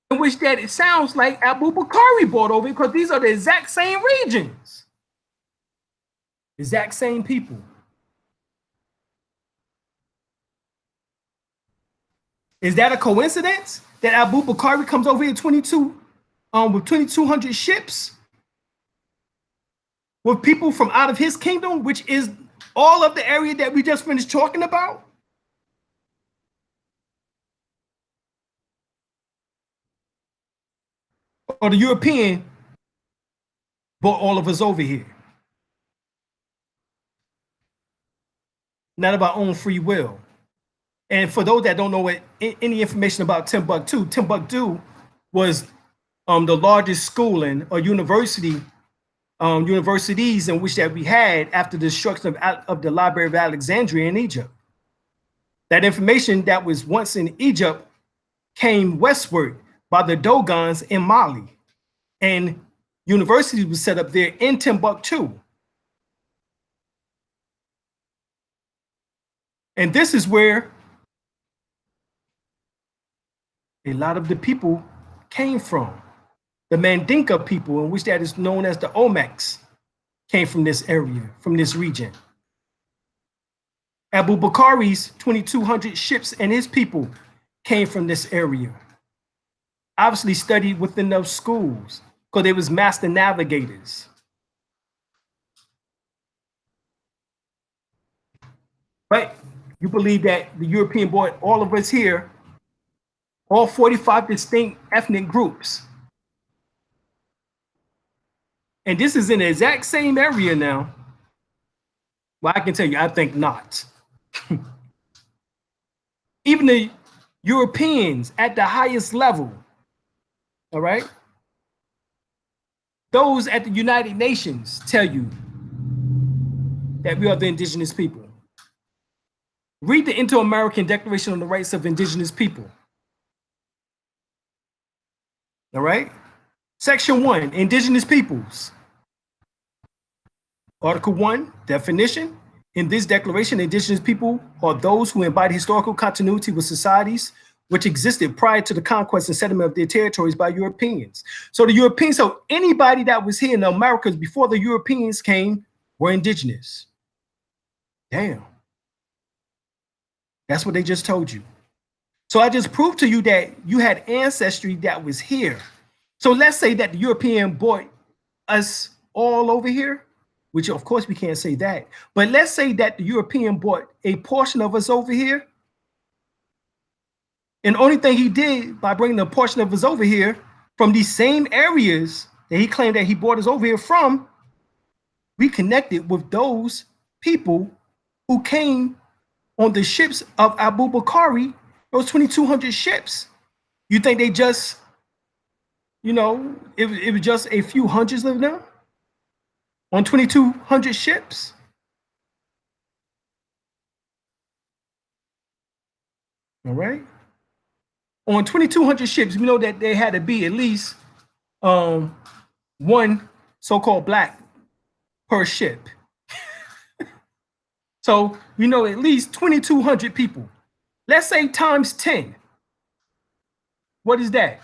in which that it sounds like Abubakari brought over, because these are the exact same regions. Exact same people. Is that a coincidence that Abubakari comes over here with 2,200 ships with people from out of his kingdom, which is all of the area that we just finished talking about? Or the European brought all of us over here? Not of our own free will. And for those that don't know any information about Timbuktu, Timbuktu was the largest schooling or universities in which that we had after the destruction of the Library of Alexandria in Egypt. That information that was once in Egypt came westward by the Dogons in Mali, and universities were set up there in Timbuktu. And this is where a lot of the people came from. The Mandinka people, in which that is known as the Olmecs, came from this area, from this region. Abubakari's 2,200 ships and his people came from this area. Obviously studied within those schools because they was master navigators. Right? You believe that the European brought all of us here, all 45 distinct ethnic groups. And this is in the exact same area now. Well, I can tell you, I think not. Even the Europeans at the highest level, all right? Those at the United Nations tell you that we are the indigenous people. Read the Inter-American Declaration on the Rights of Indigenous People. All right? Section 1, Indigenous Peoples. Article 1, definition. In this declaration, indigenous people are those who embody historical continuity with societies which existed prior to the conquest and settlement of their territories by Europeans. So the Europeans, so anybody that was here in the Americas before the Europeans came were indigenous. Damn. That's what they just told you. So I just proved to you that you had ancestry that was here. So let's say that the European brought us all over here, which of course we can't say that. But let's say that the European brought a portion of us over here. And the only thing he did by bringing a portion of us over here from these same areas that he claimed that he brought us over here from, we connected with those people who came on the ships of Abubakari, those 2,200 ships. You think they just, you know, it was just a few hundreds of them on 2,200 ships? All right. On 2,200 ships, we know that there had to be at least one so-called black per ship. So we know at least 2,200 people. Let's say times 10. What is that?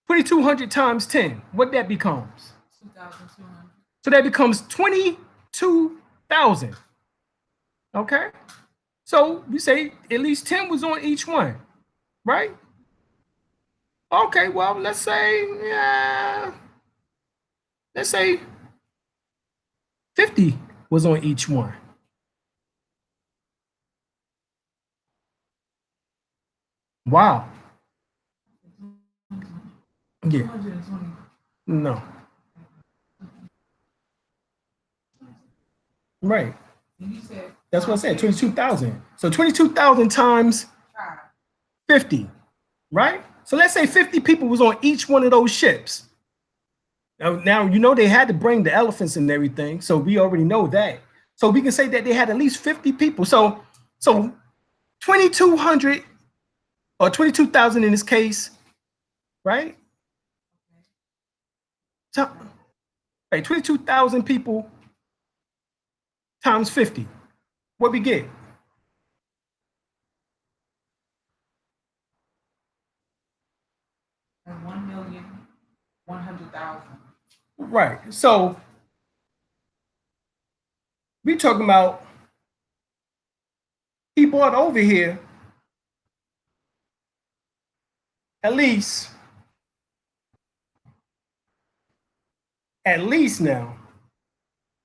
2,200 times 10. What that becomes? 2,200. So that becomes 22,000. Okay. So we say at least 10 was on each one, right? Okay, well, let's say 50 was on each one. Wow. Yeah. 220. No. Right. And you said That's what I said, 22,000. So 22,000 times 50, right? So let's say 50 people was on each one of those ships. Now, you know, they had to bring the elephants and everything. So we already know that. So we can say that they had at least 50 people. So 2,200 or 22,000 in this case, right? So, right, 22,000 people times 50. What we get? and 1,100,000. Right. So we talking about he brought over here at least now.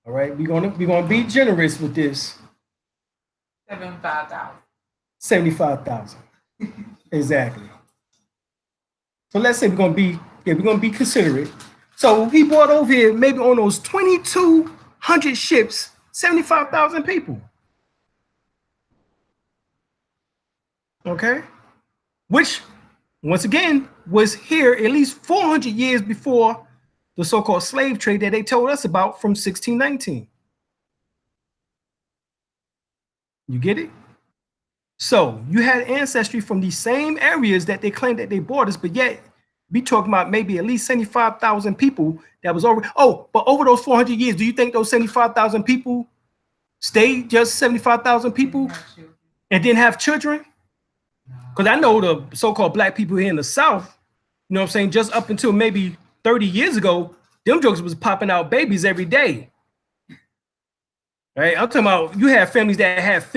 All right, we're gonna be generous with this. 75,000. 75,000. Exactly. So let's say we're gonna be considerate. So he brought over here maybe on those 2,200 ships, 75,000 people. Okay, which once again was here at least 400 years before the so-called slave trade that they told us about from 1619. You get it? So you had ancestry from these same areas that they claimed that they bought us, but yet we talking about maybe at least 75,000 people that was over. Oh, but over those 400 years, do you think those 75,000 people stayed just 75,000 people and didn't have children? Because I know the so-called black people here in the South, you know what I'm saying, just up until maybe 30 years ago, them jokes was popping out babies every day. Right? I'm talking about you have families that have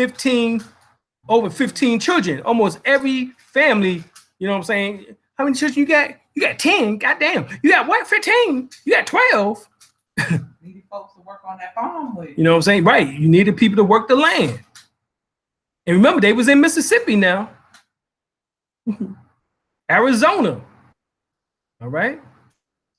over 15 children. Almost every family, you know what I'm saying? How many children you got? You got 10. Goddamn. You got what? 15? You got 12. Needed folks to work on that farm with. You know what I'm saying? Right. You needed people to work the land. And remember, they was in Mississippi now. Arizona. All right.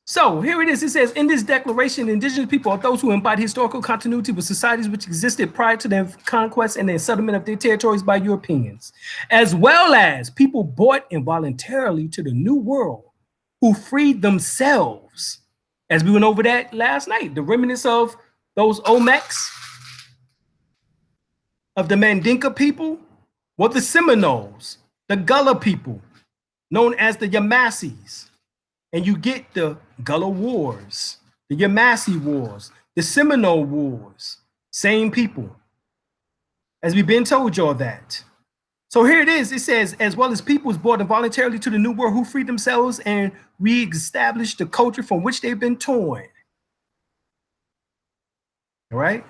So here it is. It says, in this declaration, indigenous people are those who embody historical continuity with societies which existed prior to their conquest and their settlement of their territories by Europeans, as well as people brought involuntarily to the New World who freed themselves. As we went over that last night, the remnants of those Olmecs, of the Mandinka people, were the Seminoles, the Gullah people, known as the Yamasees. And you get the Gullah Wars, the Yamasee Wars, the Seminole Wars, same people. As we've been told y'all that. So here it is. It says, as well as peoples brought voluntarily to the New World who freed themselves and re-established the culture from which they've been torn. All right.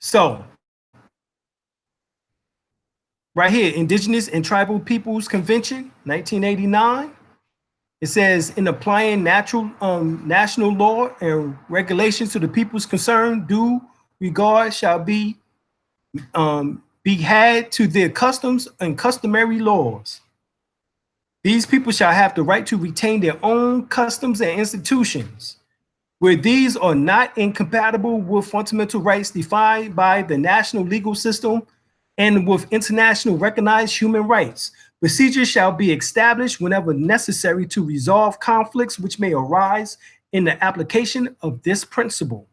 So right here, Indigenous and Tribal Peoples Convention, 1989. It says, in applying national law and regulations to the peoples concerned, due regard shall be had to their customs and customary laws. These people shall have the right to retain their own customs and institutions, where these are not incompatible with fundamental rights defined by the national legal system and with international recognized human rights. Procedures shall be established whenever necessary to resolve conflicts which may arise in the application of this principle.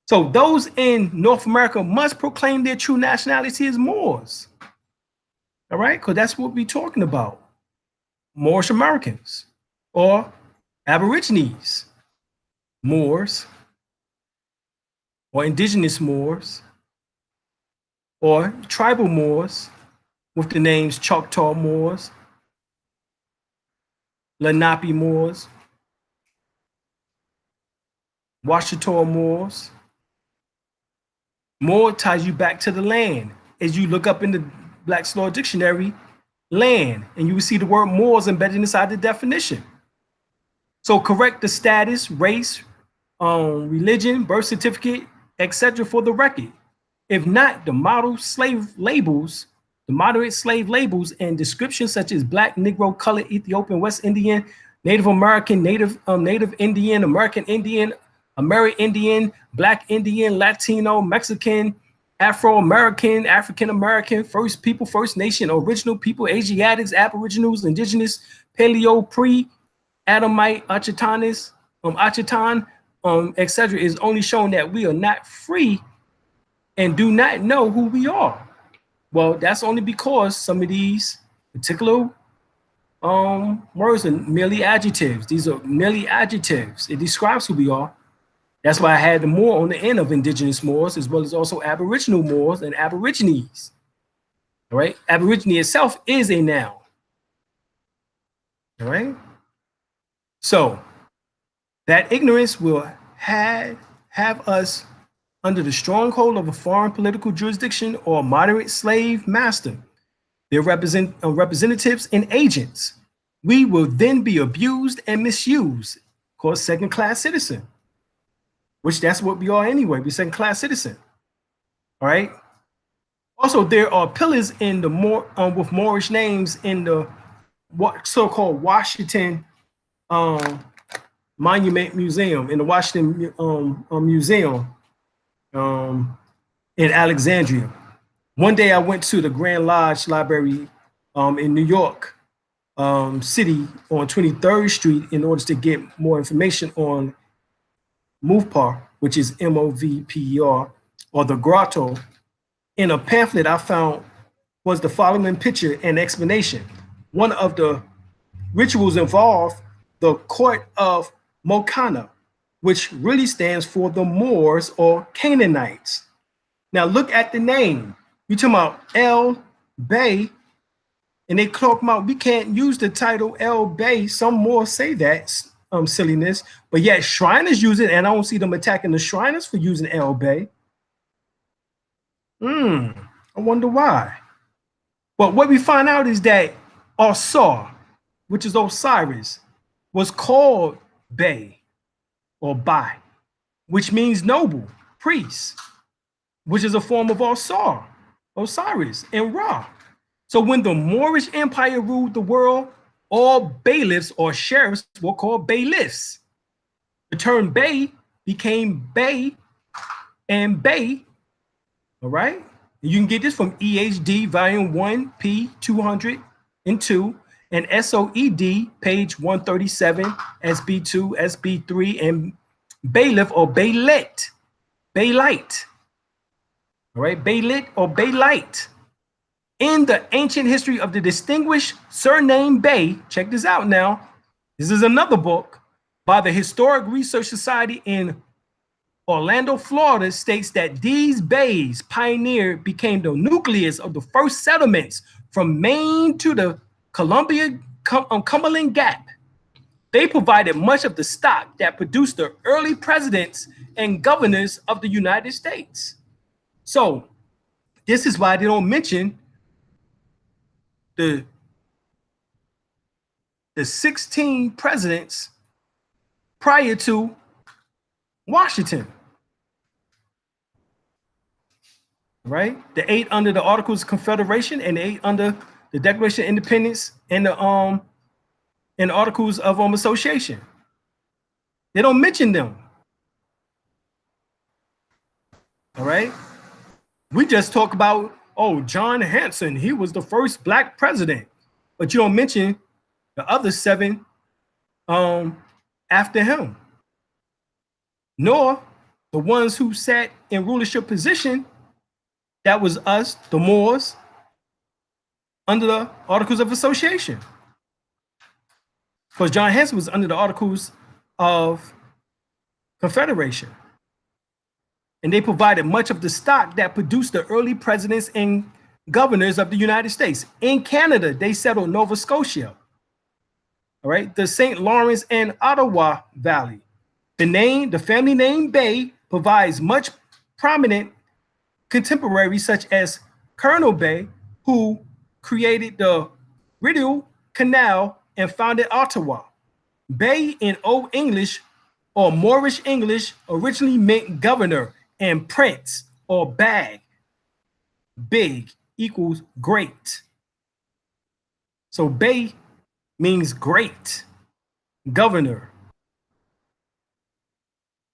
So those in North America must proclaim their true nationality as Moors. All right, because that's what we're talking about. Moorish Americans or Aborigines, Moors, or indigenous Moors, or tribal Moors with the names Choctaw Moors, Lenape Moors, Washita Moors. Moor ties you back to the land. As you look up in the Black's Law Dictionary, land, and you will see the word Moors embedded inside the definition. So correct the status, race, religion, birth certificate, etc. for the record. If not, the moderate slave labels and descriptions such as Black, Negro, Colored, Ethiopian, West Indian, Native American, Native Indian, American Indian, Amerindian, Black Indian, Latino, Mexican, Afro-American, African-American, First People, First Nation, Original People, Asiatics, Aboriginals, Indigenous, Paleo, Pre-Adamite, Achetan, etc. is only showing that we are not free and do not know who we are. Well, that's only because some of these particular words are merely adjectives. These are merely adjectives. It describes who we are. That's why I had the Moor on the end of indigenous Moors, as well as also Aboriginal Moors and Aborigines. All right, Aborigine itself is a noun. All right, so that ignorance will have us under the stronghold of a foreign political jurisdiction or moderate slave master. Their representatives and agents. We will then be abused and misused, called second-class citizen, which that's what we are anyway. We're second-class citizen. All right. Also, there are pillars in the with Moorish names in the so-called Washington Monument Museum, in the Washington Museum in Alexandria. One day I went to the Grand Lodge Library in New York City on 23rd Street in order to get more information on Movpar, which is Movper, or the grotto. In a pamphlet I found was the following picture and explanation. One of the rituals involved the court of Mokana, which really stands for the Moors or Canaanites. Now look at the name. You're talking about El-Bey, and they talk about we can't use the title El-Bey. Some more say that silliness, but yet Shriners use it, and I don't see them attacking the Shriners for using El-Bey. I wonder why. But what we find out is that Osar, which is Osiris, was called Bey or Bai, which means noble, priest, which is a form of Osar, Osiris, and Ra. So when the Moorish Empire ruled the world, all bailiffs or sheriffs were called bailiffs. The term Bey became Bey and Bey, all right? You can get this from EHD Volume 1, p. 202, and SOED, page 137, SB2, SB3, and bailiff or baylet, baylight, all right? Baylit or baylight. In the ancient history of the distinguished surname Bey, check this out now. This is another book by the Historic Research Society in Orlando, Florida, states that these bays pioneered became the nucleus of the first settlements from Maine to the Cumberland Gap. They provided much of the stock that produced the early presidents and governors of the United States. So this is why they don't mention the 16 presidents prior to Washington, right? The 8 under the Articles of Confederation and the 8 under the Declaration of Independence and the Articles of Association. They don't mention them. All right. We just talk about, oh, John Hanson, he was the first Black president, but you don't mention the other 7 after him, nor the ones who sat in rulership position. That was us, the Moors, under the Articles of Association. Because John Hanson was under the Articles of Confederation. And they provided much of the stock that produced the early presidents and governors of the United States. In Canada, they settled Nova Scotia, all right, the St. Lawrence and Ottawa Valley. The family name Bey provides much prominent contemporaries such as Colonel Bey, who created the Rideau Canal and founded Ottawa. Bey in Old English or Moorish English originally meant governor, and prince or bag, big, equals great. So Bey means great. governor,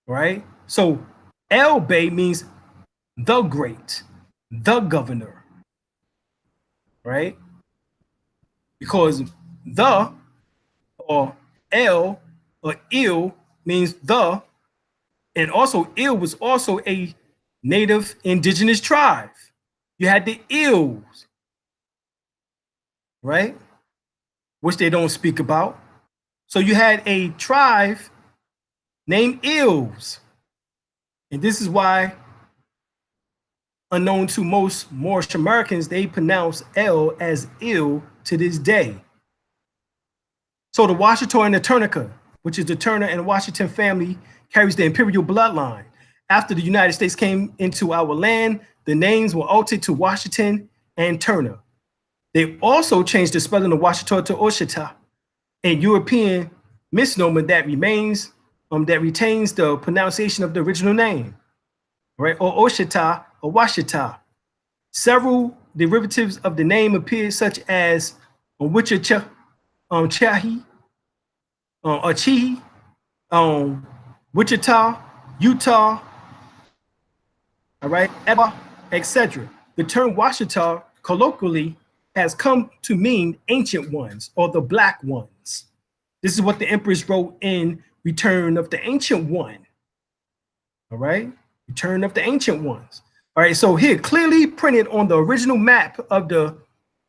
right? So El-Bey means the great, the governor, right? Because the or El or Il means the, and also Il was also a native indigenous tribe. You had the Ils, right? Which they don't speak about. So you had a tribe named Ils. And this is why, unknown to most Moorish Americans, they pronounce L as ill to this day. So the Washita and the Turnica, which is the Turner and Washington family, carries the imperial bloodline. After the United States came into our land, the names were altered to Washington and Turner. They also changed the spelling of Washita to Oshita, a European misnomer that retains the pronunciation of the original name, right? Or Oshita or Washita. Several derivatives of the name appear, such as Wichita, Chahi, or Chihi, Wichita, Utah, all right, Eba, etc. The term Washita colloquially has come to mean ancient ones or the black ones. This is what the empress wrote in Return of the Ancient One. All right, Return of the Ancient Ones. All right, so here, clearly printed on the original map of the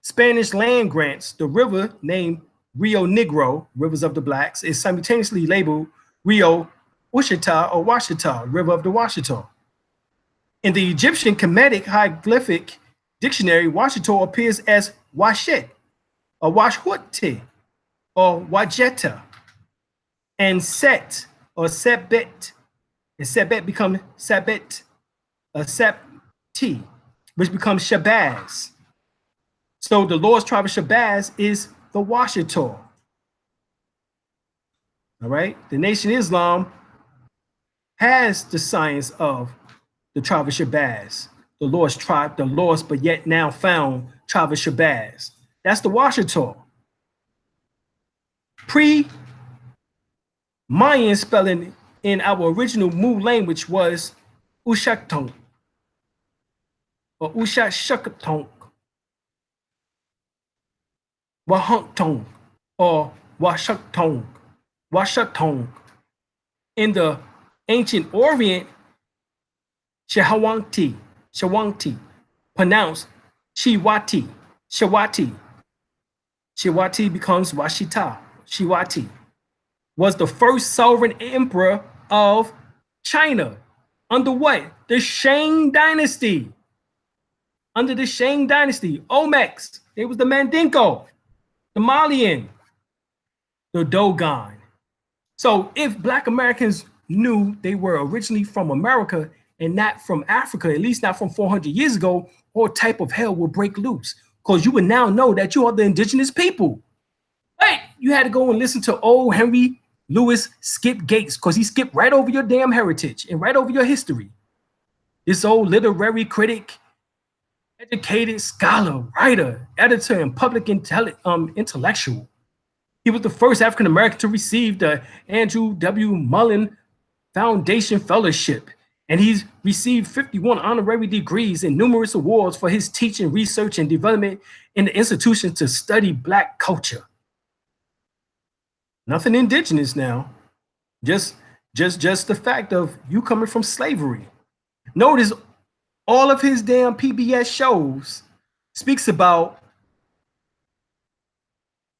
Spanish land grants, the river named Rio Negro, Rivers of the Blacks, is simultaneously labeled Rio Ushita or Washita, River of the Washita. In the Egyptian Kemetic hieroglyphic dictionary, Washita appears as Washet or Washhutte or Wajeta, and Set or Sebet, and Sebet becomes Sabet, Septi, which becomes Shabazz. So the Lord's tribe of Shabazz is the Washita. All right, the Nation Islam has the science of the tribe of Shabazz, the Lord's tribe, the lost but yet now found tribe of Shabazz. That's the Washita. Pre-Mayan spelling in our original Mu language was Ushaktonk or Ushashaktonk, Wahunktonk or Washaktonk, Washatonk. In the ancient Orient, Shawangti, pronounced Shiwati, Shawati. Shiwati becomes Washita, Shiwati. Was the first sovereign emperor of China. Under what? The Shang dynasty. Under the Shang dynasty, Olmecs, it was the Mandingo, the Malian, the Dogon. So if Black Americans knew they were originally from America and not from Africa, at least not from 400 years ago, all type of hell will break loose, because you would now know that you are the indigenous people. But you had to go and listen to old Henry Louis Skip Gates, because he skipped right over your damn heritage and right over your history. This old literary critic, educated scholar, writer, editor, and public intellectual. He was the first African American to receive the Andrew W. Mullen Foundation Fellowship, and he's received 51 honorary degrees and numerous awards for his teaching, research, and development in the institution to study Black culture. Nothing indigenous now, just the fact of you coming from slavery. Notice all of his damn PBS shows speaks about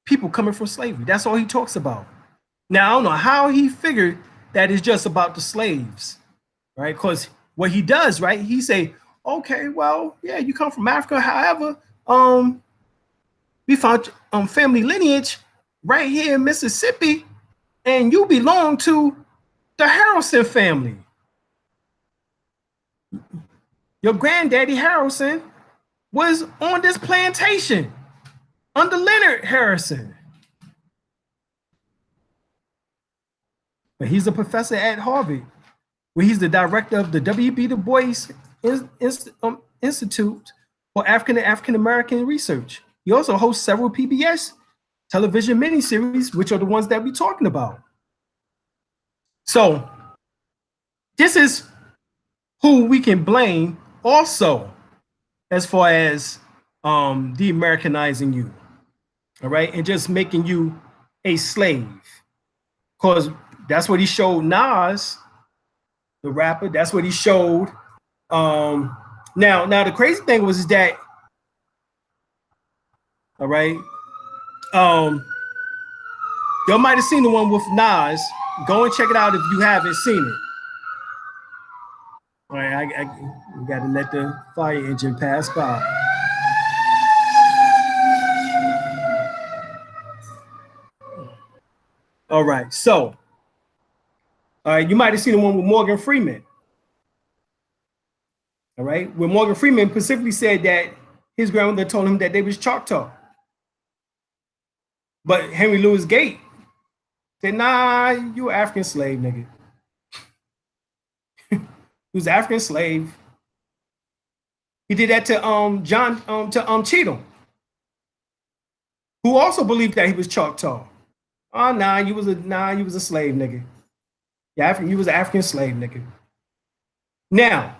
people coming from slavery. That's all he talks about. Now, I don't know how he figured that it's just about the slaves, right? Because what he does, right, he say, okay, well, yeah, you come from Africa. However, we found family lineage right here in Mississippi, and you belong to the Harrelson family. Your granddaddy Harrelson was on this plantation under Leonard Harrison. But he's a professor at Harvard, where he's the director of the W.B. Du Bois Institute for African and African American Research. He also hosts several PBS television miniseries, which are the ones that we're talking about. So this is who we can blame also as far as de-Americanizing you, all right, and just making you a slave, because that's what he showed Nas, the rapper. That's what he showed. Now the crazy thing was is that, all right, y'all might have seen the one with Nas. Go and check it out if you haven't seen it. All right, I got to let the fire engine pass by. All right, so, all right, you might have seen the one with Morgan Freeman. All right, where Morgan Freeman specifically said that his grandmother told him that they was Choctaw. But Henry Louis Gates said, nah, you an African slave, nigga. He was an African slave. He did that to Cheatham, who also believed that he was Choctaw. Oh, nah, you was a slave, nigga. Yeah, you was an African slave, nigga. Now,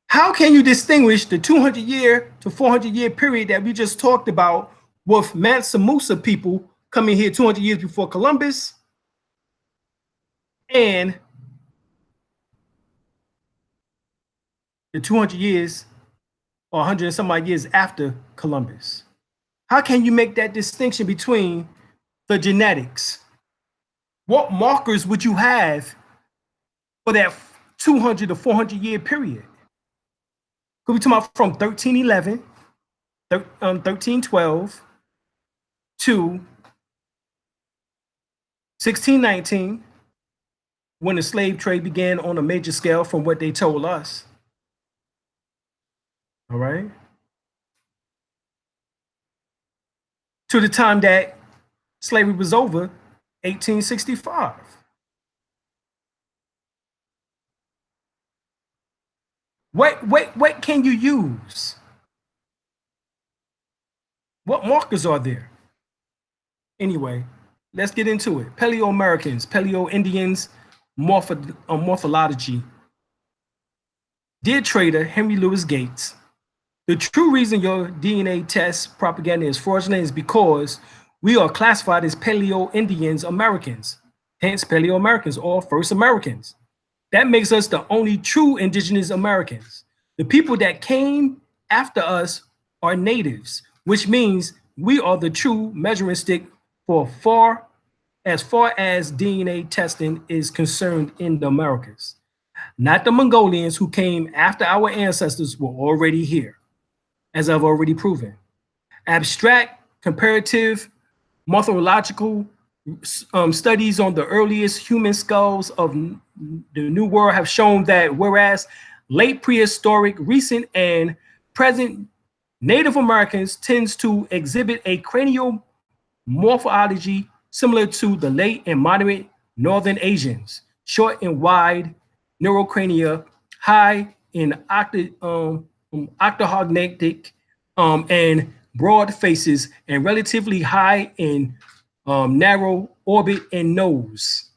how can you distinguish the 200-year to 400-year period that we just talked about with Mansa Musa people coming here 200 years before Columbus and the 200 years or 100 and some odd years after Columbus? How can you make that distinction between the genetics? What markers would you have for that 200 to 400-year period? Could we talk about from 1311, 1312 to 1619, when the slave trade began on a major scale from what they told us. All right. To the time that slavery was over, 1865. What can you use? What markers are there? Anyway, let's get into it. Paleo-Americans, Paleo-Indians, morphology. Dear trader Henry Louis Gates, the true reason your DNA test propaganda is fraudulent is because we are classified as Paleo-Indians Americans, hence Paleo-Americans or First Americans. That makes us the only true indigenous Americans. The people that came after us are natives, which means we are the true measuring stick for as far as DNA testing is concerned in the Americas. Not the Mongolians who came after our ancestors were already here, as I've already proven. Abstract, comparative, morphological studies on the earliest human skulls of the New World have shown that whereas late prehistoric, recent, and present Native Americans tends to exhibit a cranial morphology similar to the late and moderate Northern Asians, short and wide neurocrania, high in octahognatic and broad faces, and relatively high in narrow orbit and nose.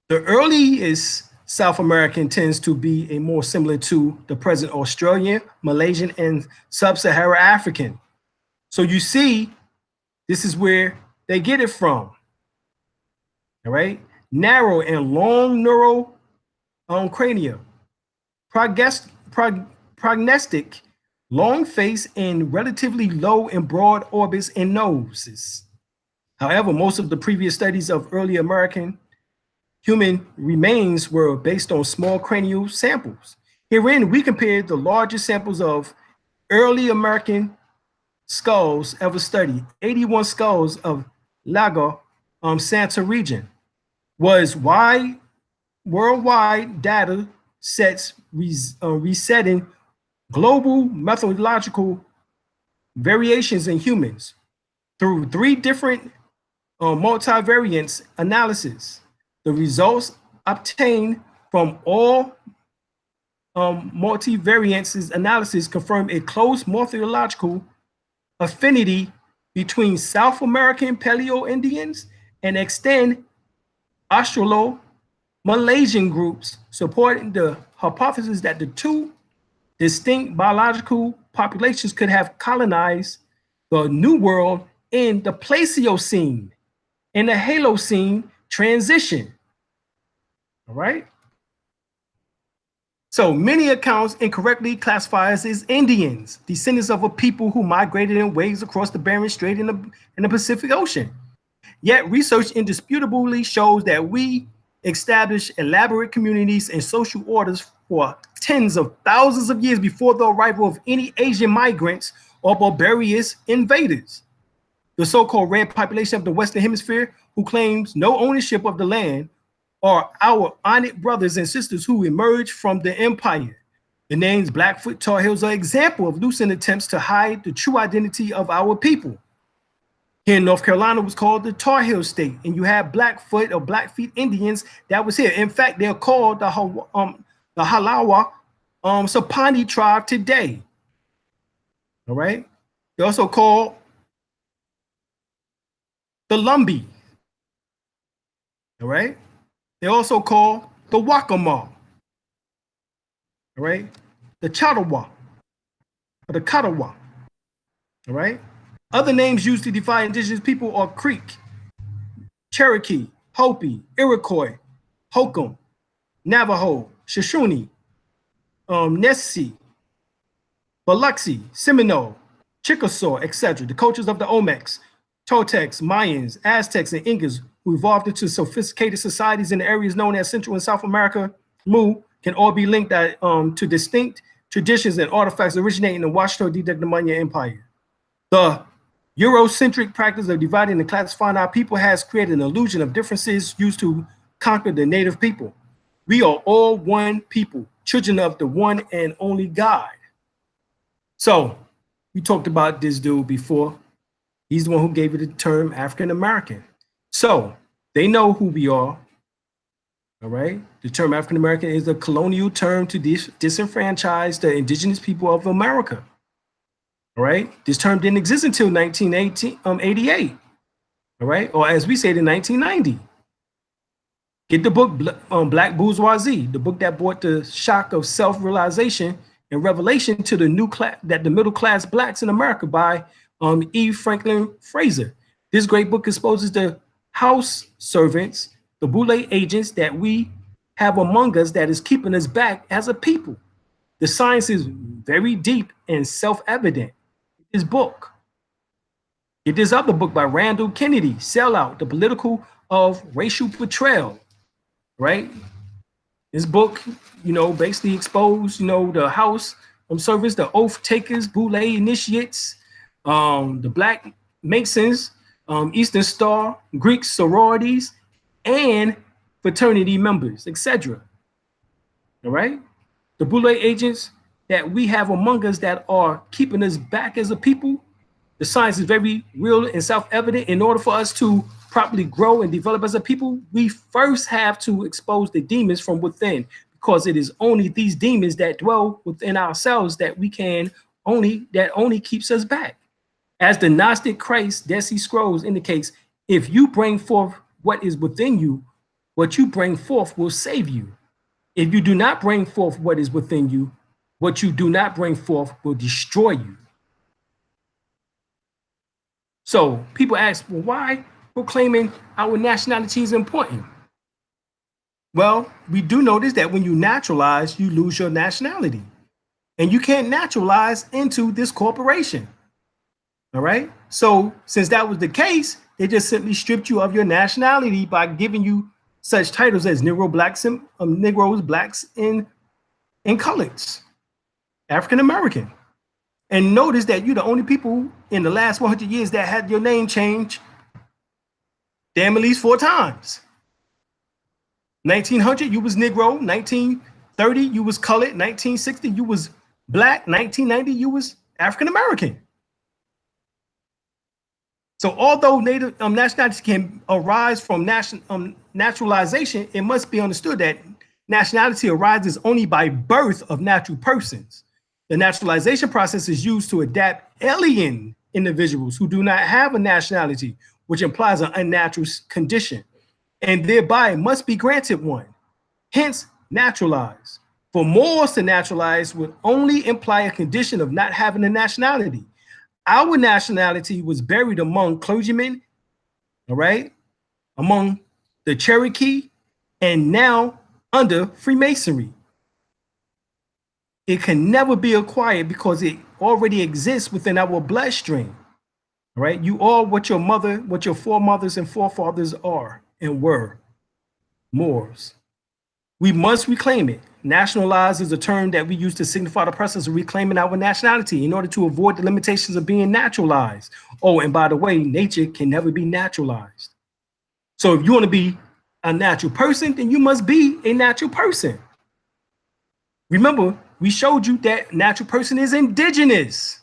The earliest South American tends to be a more similar to the present Australian, Malaysian, and Sub-Saharan African. So you see, this is where they get it from. All right, narrow and long neural crania, prognostic, long face, and relatively low and broad orbits and noses. However, most of the previous studies of early American human remains were based on small cranial samples. Herein, we compared the largest samples of early American skulls ever studied, 81 skulls of Lago Santa region, was worldwide data sets resetting global methodological variations in humans through 3 different multivariance analysis. The results obtained from all multivariances analysis confirm a close morphological affinity between South American Paleo-Indians and extend Australo-Malaysian groups, supporting the hypothesis that the two distinct biological populations could have colonized the New World in the Pleistocene and the Holocene transition. All right. So many accounts incorrectly classify us as Indians, descendants of a people who migrated in waves across the Bering Strait in the Pacific Ocean. Yet research indisputably shows that we established elaborate communities and social orders for tens of thousands of years before the arrival of any Asian migrants or barbarous invaders. The so-called red population of the Western Hemisphere, who claims no ownership of the land, are our honored brothers and sisters who emerged from the empire. The names Blackfoot Tar Heels are an example of lucid attempts to hide the true identity of our people. Here in North Carolina, it was called the Tar Heel State, and you have Blackfoot or Blackfeet Indians that was here. In fact, they're called the Halawa Sapani tribe today. All right. They're also called the Lumbee. All right. They're also called the Wakama. All right. The Chatawa or the Katawa. All right. Other names used to define indigenous people are Creek, Cherokee, Hopi, Iroquois, Hokum, Navajo, Shoshone, Nessie, Biloxi, Seminole, Chickasaw, etc. The cultures of the Olmecs, Toltecs, Mayans, Aztecs, and Incas, who evolved into sophisticated societies in the areas known as Central and South America, can all be linked to distinct traditions and artifacts originating in the Washito-Didectomania Empire. The Eurocentric practice of dividing and classifying our people has created an illusion of differences used to conquer the native people. We are all one people, children of the one and only God. So we talked about this dude before. He's the one who gave it the term African American. So they know who we are. All right. The term African American is a colonial term to disenfranchise the indigenous people of America. All right. This term didn't exist until 1988. All right. Or as we say, in 1990. Get the book Black Bourgeoisie, the book that brought the shock of self-realization and revelation to the the middle class blacks in America by E. Franklin Fraser. This great book exposes the house servants, the boule agents that we have among us that is keeping us back as a people. The science is very deep and self-evident. This book. Get this other book by Randall Kennedy, Sellout, The Political of Racial Betrayal, right? This book, basically exposed, the house servants, the oath takers, boule initiates, the Black Masons, Eastern Star, Greek sororities, and fraternity members, etc. All right? The boule agents that we have among us that are keeping us back as a people, the science is very real and self-evident. In order for us to properly grow and develop as a people, we first have to expose the demons from within, because it is only these demons that dwell within ourselves that only keeps us back. As the Gnostic Christ, Dead Sea Scrolls indicates, if you bring forth what is within you, what you bring forth will save you. If you do not bring forth what is within you, what you do not bring forth will destroy you. So people ask, well, why proclaiming our nationality is important? Well, we do notice that when you naturalize, you lose your nationality. And you can't naturalize into this corporation. All right. So since that was the case, they just simply stripped you of your nationality by giving you such titles as Negro, Blacks, Negroes, Blacks, and Coloreds, African American. And notice that you're the only people in the last 100 years that had your name changed damn at least 4 times. 1900, you was Negro. 1930, you was colored. 1960, you was Black. 1990, you was African American. So although native nationalities can arise from naturalization, it must be understood that nationality arises only by birth of natural persons. The naturalization process is used to adapt alien individuals who do not have a nationality, which implies an unnatural condition, and thereby must be granted one. Hence, naturalized. For Moors to naturalize would only imply a condition of not having a nationality. Our nationality was buried among clergymen, all right, among the Cherokee, and now under Freemasonry. It can never be acquired because it already exists within our bloodstream. All right, you are what your foremothers and forefathers are and were, Moors. We must reclaim it. Nationalize is a term that we use to signify the process of reclaiming our nationality in order to avoid the limitations of being naturalized. Oh, and by the way, nature can never be naturalized. So if you want to be a natural person, then you must be a natural person. Remember, we showed you that natural person is indigenous.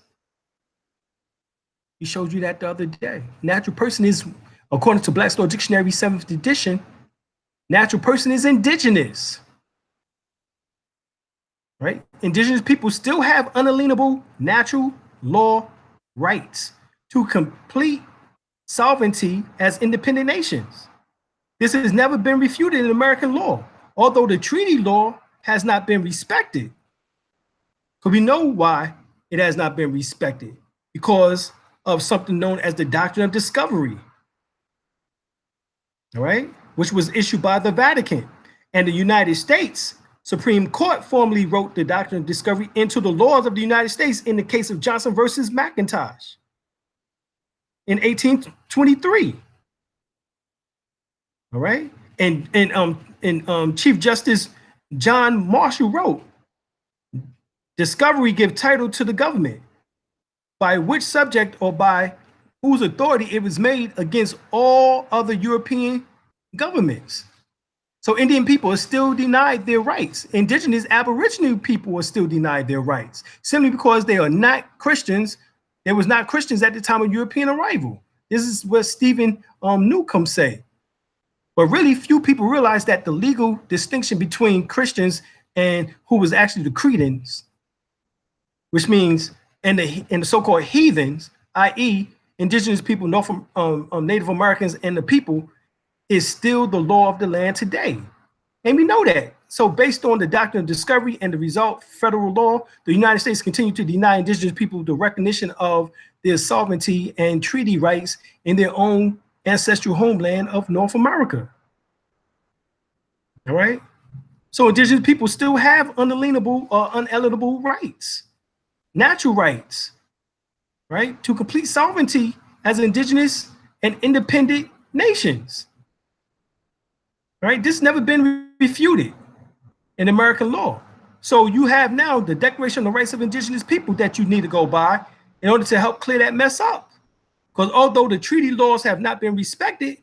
We showed you that the other day. Natural person is, according to Black's Law Dictionary, 7th edition, natural person is indigenous. Right? Indigenous people still have unalienable natural law rights to complete sovereignty as independent nations. This has never been refuted in American law, although the treaty law has not been respected. Because we know why it has not been respected, because of something known as the doctrine of discovery, all right, which was issued by the Vatican. And the United States Supreme Court formally wrote the doctrine of discovery into the laws of the United States in the case of Johnson versus McIntosh in 1823. All right, and Chief Justice John Marshall wrote, discovery give title to the government, by which subject or by whose authority it was made against all other European governments. So Indian people are still denied their rights. Indigenous Aboriginal people are still denied their rights, simply because they are not Christians. There was not Christians at the time of European arrival. This is what Stephen Newcomb say. But really few people realize that the legal distinction between Christians and who was actually the Cretans, which means and the so-called heathens, i.e. indigenous people, Native Americans and the people, is still the law of the land today. And we know that. So based on the doctrine of discovery and the result federal law, the United States continue to deny indigenous people the recognition of their sovereignty and treaty rights in their own ancestral homeland of North America. All right. So indigenous people still have unalienable or unalienable rights, natural rights, right, to complete sovereignty as indigenous and independent nations. Right? This has never been refuted in American law. So you have now the Declaration of the Rights of Indigenous People that you need to go by in order to help clear that mess up. Because although the treaty laws have not been respected,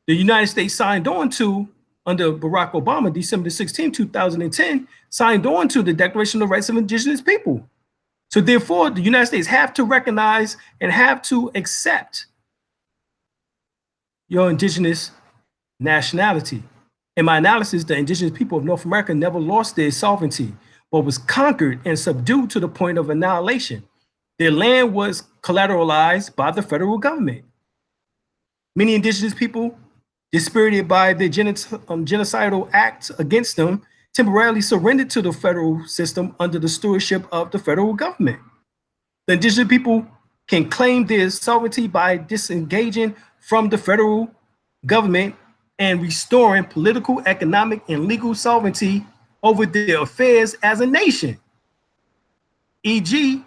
the United States signed on to, under Barack Obama, December 16, 2010, signed on to the Declaration of the Rights of Indigenous People. So therefore, the United States have to recognize and have to accept your indigenous nationality. In my analysis, the indigenous people of North America never lost their sovereignty, but was conquered and subdued to the point of annihilation. Their land was collateralized by the federal government. Many indigenous people, dispirited by the genocidal acts against them, temporarily surrendered to the federal system under the stewardship of the federal government. The indigenous people can claim their sovereignty by disengaging from the federal government and restoring political, economic, and legal sovereignty over their affairs as a nation. E.g.,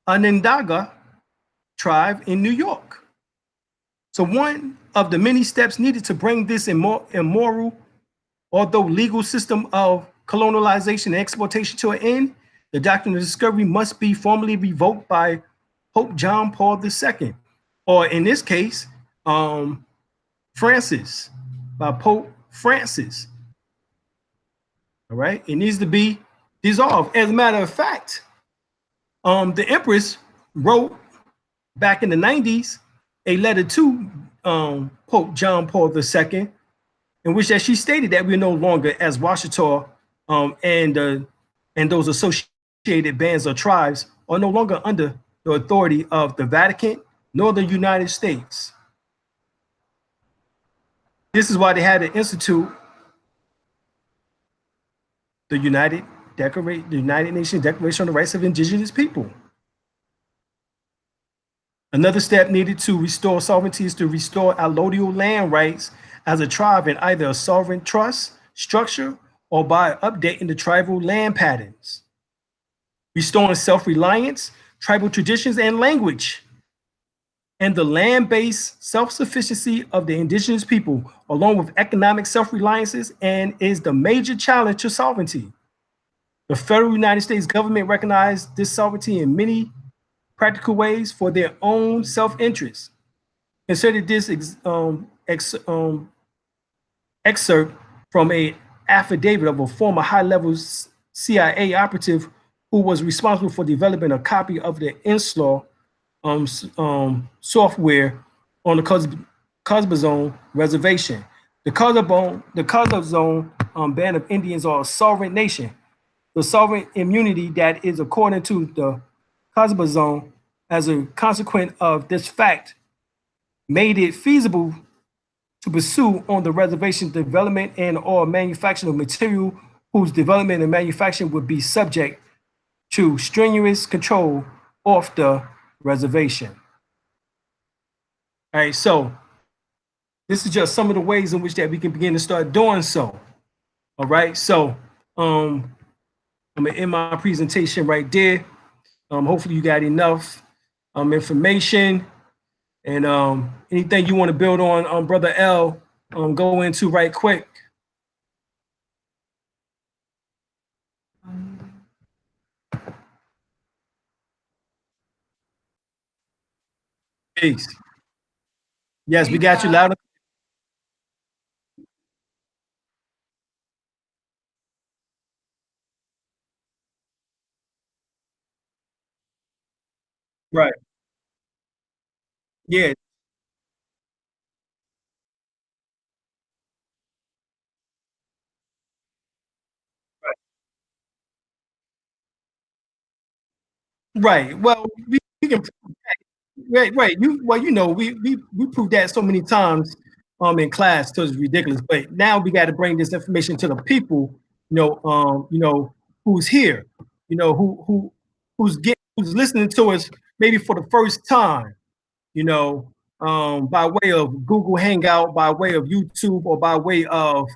Onondaga tribe in New York. So one of the many steps needed to bring this immoral, although legal system of colonization and exploitation to an end, the doctrine of discovery must be formally revoked by Pope John Paul II, or in this case, Francis, by Pope Francis. All right, it needs to be dissolved. As a matter of fact, the Empress wrote back in the 90s a letter to Pope John Paul II, in which that she stated that we're no longer, as Washita and those associated bands or tribes, are no longer under the authority of the Vatican nor the United States. This is why they had to institute the United Nations Declaration on the Rights of Indigenous People. Another step needed to restore sovereignty is to restore allodial land rights as a tribe in either a sovereign trust structure or by updating the tribal land patterns. Restoring self-reliance, tribal traditions, and language, and the land-based self-sufficiency of the indigenous people, along with economic self-reliances, and is the major challenge to sovereignty. The federal United States government recognized this sovereignty in many practical ways for their own self-interest. Consider this excerpt from an affidavit of a former high-level CIA operative who was responsible for developing a copy of the INSLAW software on the Cosbazone Reservation. The Cosbazone band of Indians are a sovereign nation. The sovereign immunity that is according to the Cosbazone as a consequence of this fact made it feasible to pursue on the reservation development and or manufacturing of material whose development and manufacturing would be subject to strenuous control off the reservation. All right, so this is just some of the ways in which that we can begin to start doing so. All right, so I'm gonna end my presentation right there. Hopefully you got enough information and anything you want to build on Brother L, go into right quick. Peace. Yes, we got you loud. Right. Yeah. Right. Well, we can right. We proved that so many times in class till it's ridiculous. But now we got to bring this information to the people, who's here, who's listening to us maybe for the first time, by way of Google Hangout, by way of YouTube, or by way of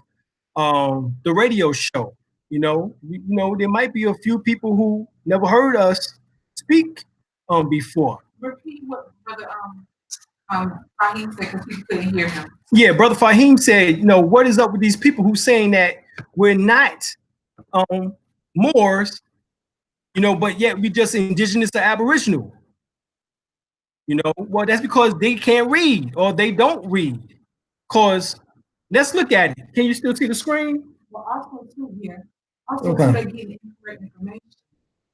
the radio show. There might be a few people who never heard us speak before. Repeat what Brother Fahim said because we couldn't hear him. Yeah, Brother Fahim said, what is up with these people who saying that we're not Moors, but yet we just indigenous or aboriginal. Well, that's because they can't read or they don't read. Because let's look at it. Can you still see the screen? Well, also too here. Also okay. Too, they get incorrect information.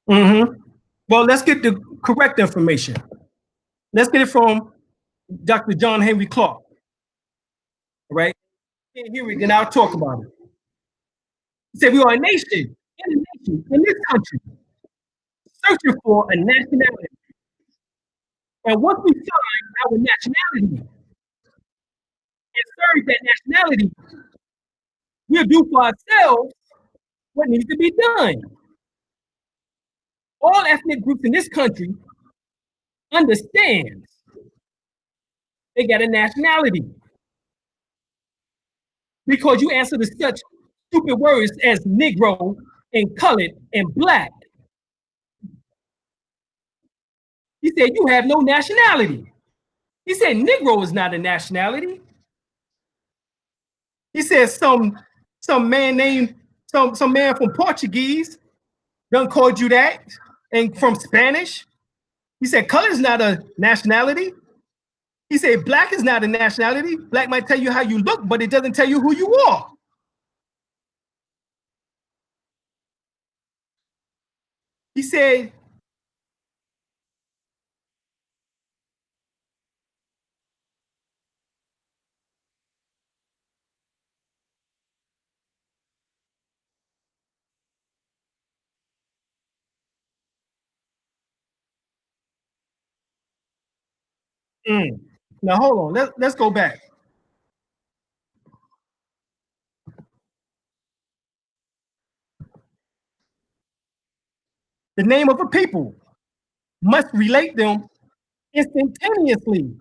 Mm-hmm. Well, let's get the correct information. Let's get it from Dr. John Henry Clark. All right? Can't hear it, then I'll talk about it. He said we are a nation in this country, searching for a nationality. And once we find our nationality and serve that nationality, we'll do for ourselves what needs to be done. All ethnic groups in this country understand they got a nationality. Because you answer to such stupid words as Negro and colored and black. He said, you have no nationality. He said, Negro is not a nationality. He said, some man named, some man from Portuguese done called you that, and from Spanish. He said, color is not a nationality. He said, black is not a nationality. Black might tell you how you look, but it doesn't tell you who you are. He said, Mm. Now hold on. Let's go back. The name of a people must relate them instantaneously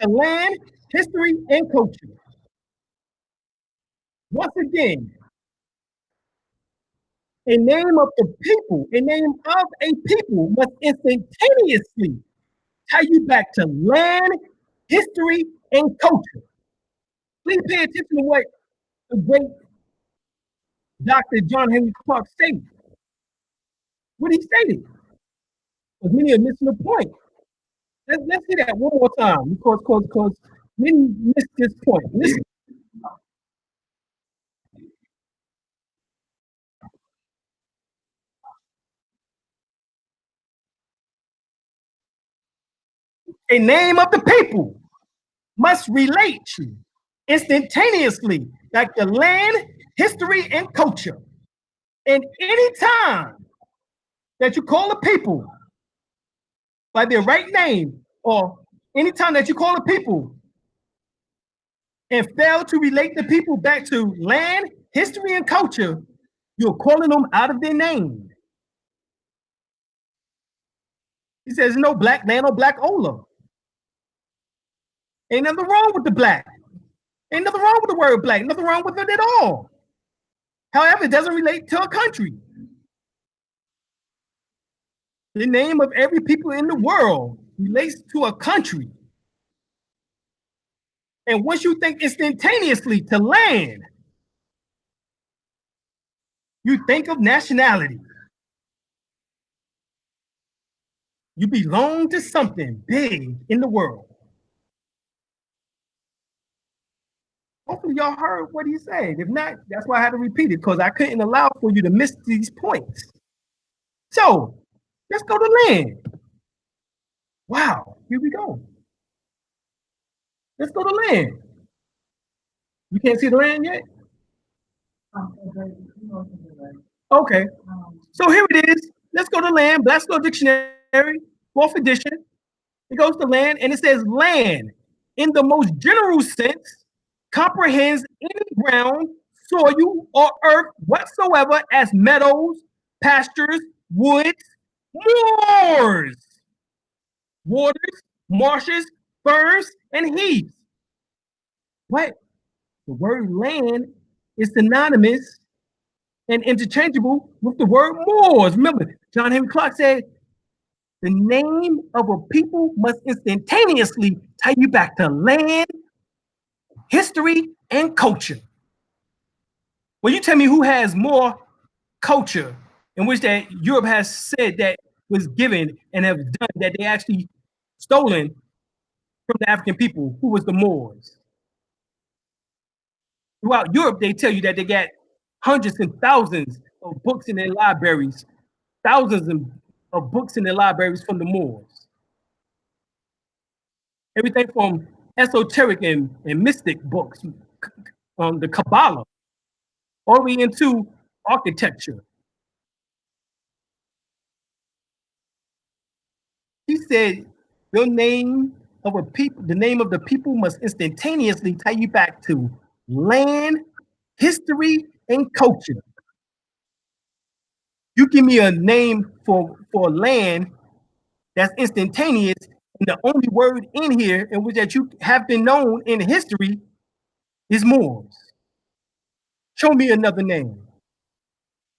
to land, history, and culture. Once again, a name of a people must instantaneously tie you back to land, history, and culture. Please pay attention to what the great Dr. John Henry Clark stated. What he stated, because many are missing the point. Let's hear that one more time, because many missed this point. Listen. A name of the people must relate you instantaneously, like the land, history, and culture. And any time that you call a people by their right name, or anytime that you call a people and fail to relate the people back to land, history, and culture, you're calling them out of their name. He says, no black land or black Ola. Ain't nothing wrong with the black. Ain't nothing wrong with the word black. Nothing wrong with it at all. However, it doesn't relate to a country. The name of every people in the world relates to a country. And once you think instantaneously to land, you think of nationality. You belong to something big in the world. Hopefully y'all heard what he said. If not, that's why I had to repeat it, because I couldn't allow for you to miss these points. So let's go to land. Wow, here we go. Let's go to land. You can't see the land yet? Okay. So here it is. Let's go to land. Black's Dictionary, fourth edition. It goes to land, and it says land, in the most general sense, comprehends any ground, soil, or earth whatsoever as meadows, pastures, woods, moors, waters, marshes, ferns, and heaths. What? The word land is synonymous and interchangeable with the word moors. Remember, John Henry Clark said, the name of a people must instantaneously tie you back to land, history, and culture. Well, you tell me who has more culture in which that Europe has said that was given and have done that they actually stolen from the African people, who was the Moors. Throughout Europe, they tell you that they got hundreds and thousands of books in their libraries, thousands of books in their libraries from the Moors. Everything from esoteric and mystic books, the Kabbalah, all the way into architecture. He said, your name of a people, the name of the people must instantaneously tie you back to land, history, and culture. You give me a name for land that's instantaneous, and the only word in here in which that you have been known in history is Moors. Show me another name.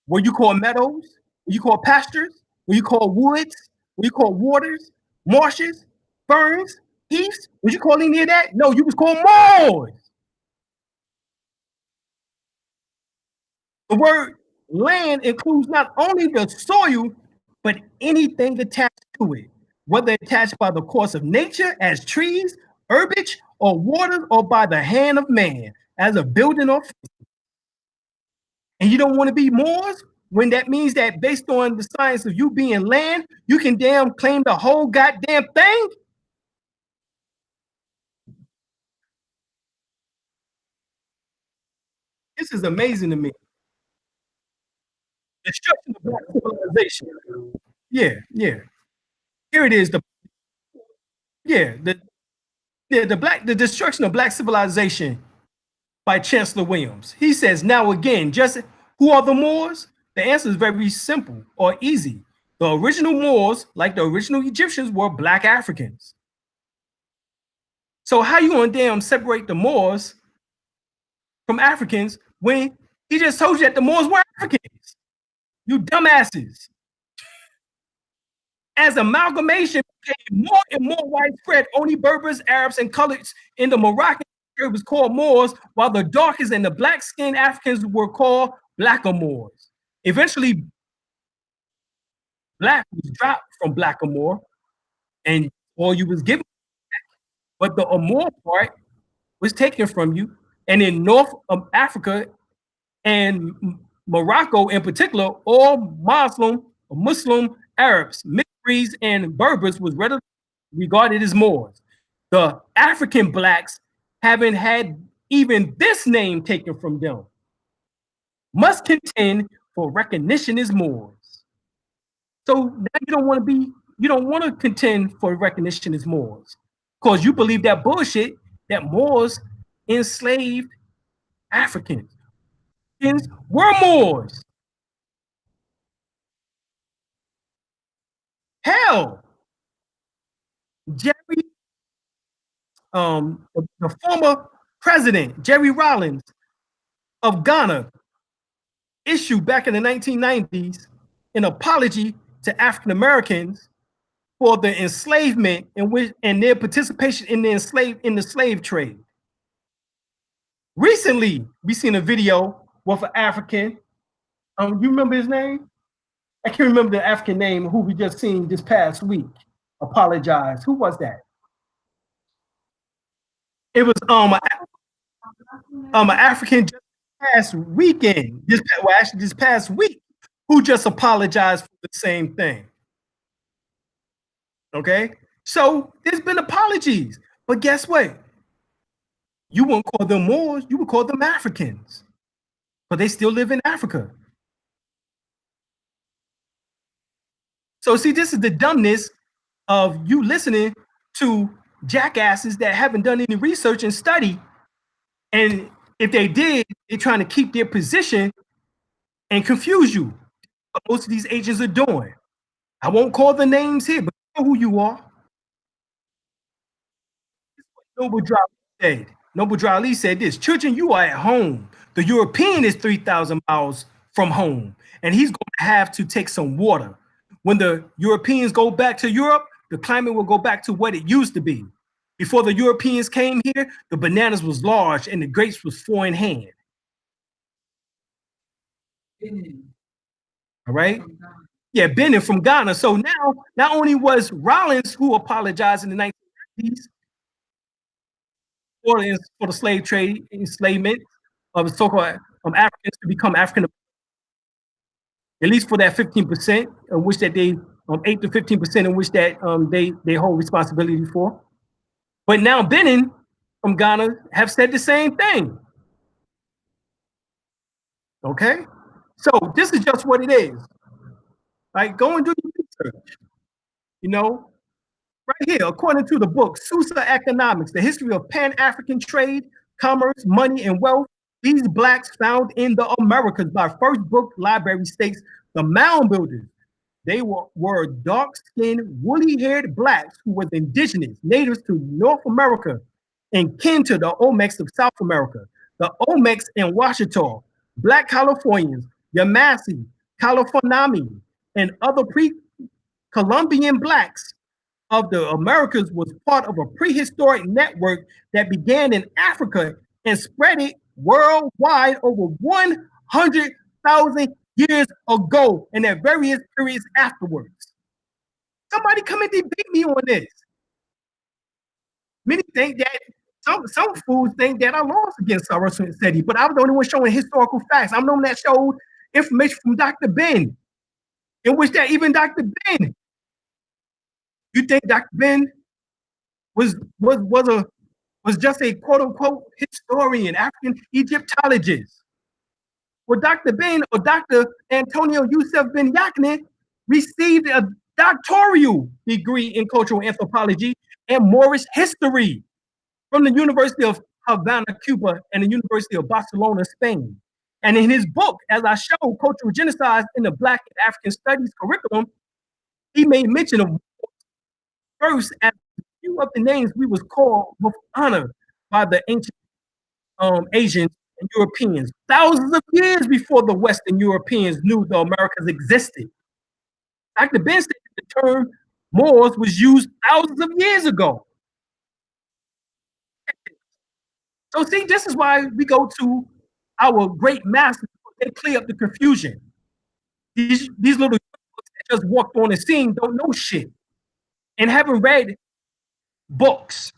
What you call meadows, what you call pastures, what you call woods, what you call waters, marshes, ferns, heaths. What you call any of that? No, you was called Moors. The word land includes not only the soil, but anything attached to it, whether attached by the course of nature as trees, herbage, or water, or by the hand of man as a building or. And you don't want to be Moors, when that means that based on the science of you being land, you can damn claim the whole goddamn thing? This is amazing to me. Destruction of black civilization. Yeah, yeah. Here it is. Yeah, Yeah, the destruction of black civilization by Chancellor Williams. He says, now again, just who are the Moors? The answer is very simple or easy. The original Moors, like the original Egyptians, were black Africans. So how you gonna damn separate the Moors from Africans when he just told you that the Moors were Africans? You dumbasses. As amalgamation became more and more widespread, only Berbers, Arabs, and coloreds in the Moroccan area was called Moors, while the darkest and the black-skinned Africans were called Blackamoors. Eventually, black was dropped from Blackamoor, and all you was given, but the Amor part was taken from you. And in North Africa and Morocco in particular, all Muslim Arabs, mixed breeds, and Berbers was readily regarded as Moors. The African blacks, having had even this name taken from them, must contend for recognition as Moors. So now you don't want to contend for recognition as Moors, because you believe that bullshit that Moors enslaved Africans. Africans were Moors. Hell, Jerry, the former president, Jerry Rawlings of Ghana, issued back in the 1990s an apology to African Americans for the enslavement and their participation in the slave trade. Recently, we seen a video with an African. You remember his name? I can't remember the African name who we just seen this past week. Apologize. Who was that? It was an African just past weekend. This past week, who just apologized for the same thing. Okay, so there's been apologies, but guess what? You won't call them Moors, you would call them Africans, but they still live in Africa. So see, this is the dumbness of you listening to jackasses that haven't done any research and study. And if they did, they're trying to keep their position and confuse you. What most of these agents are doing. I won't call the names here, but you know who you are. Noble Drew said. Noble Drew said this: children, you are at home. The European is 3,000 miles from home, and he's going to have to take some water. When the Europeans go back to Europe, the climate will go back to what it used to be. Before the Europeans came here, the bananas was large and the grapes was 4 in hand. All right? Yeah, Benin from Ghana. So now, not only was Rollins who apologized in the 1990s for the slave trade, enslavement of so-called Africans to become African, at least for that 15%, in which that they 8 to 15% in which that they hold responsibility for. But now Benin from Ghana have said the same thing. Okay, so this is just what it is. Like, go and do your research. You know, right here, according to the book Sousa Economics, the history of Pan-African trade, commerce, money, and wealth, these blacks found in the Americas by First Book Library states the mound builders. They were dark-skinned, woolly-haired blacks who were indigenous, natives to North America, and kin to the Olmecs of South America. The Olmecs in Washita, Black Californians, Yamasee, Californami, and other pre-Columbian blacks of the Americas was part of a prehistoric network that began in Africa and spread it worldwide over 100,000 years ago and at various periods afterwards. Somebody come and debate me on this. Many think that some fools think that I lost against Sarah City, but I was the only one showing historical facts. I'm the one that showed information from Dr. Ben, in which that even Dr. Ben, you think Dr. Ben was just a quote unquote historian, African Egyptologist? Well, Dr. Ben or Dr. Antonio Youssef Ben Yaknin received a doctoral degree in cultural anthropology and Moorish history. from the University of Havana, Cuba, and the University of Barcelona, Spain. And in his book, as I showed, Cultural Genocide in the Black and African Studies curriculum, he made mention of first as a few of the names we was called with honor by the ancient Asians and Europeans, thousands of years before the Western Europeans knew the Americas existed. Dr. Ben said the term Moors was used thousands of years ago. So see, this is why we go to our great masters. They clear up the confusion. These little that just walked on the scene don't know shit and haven't read books.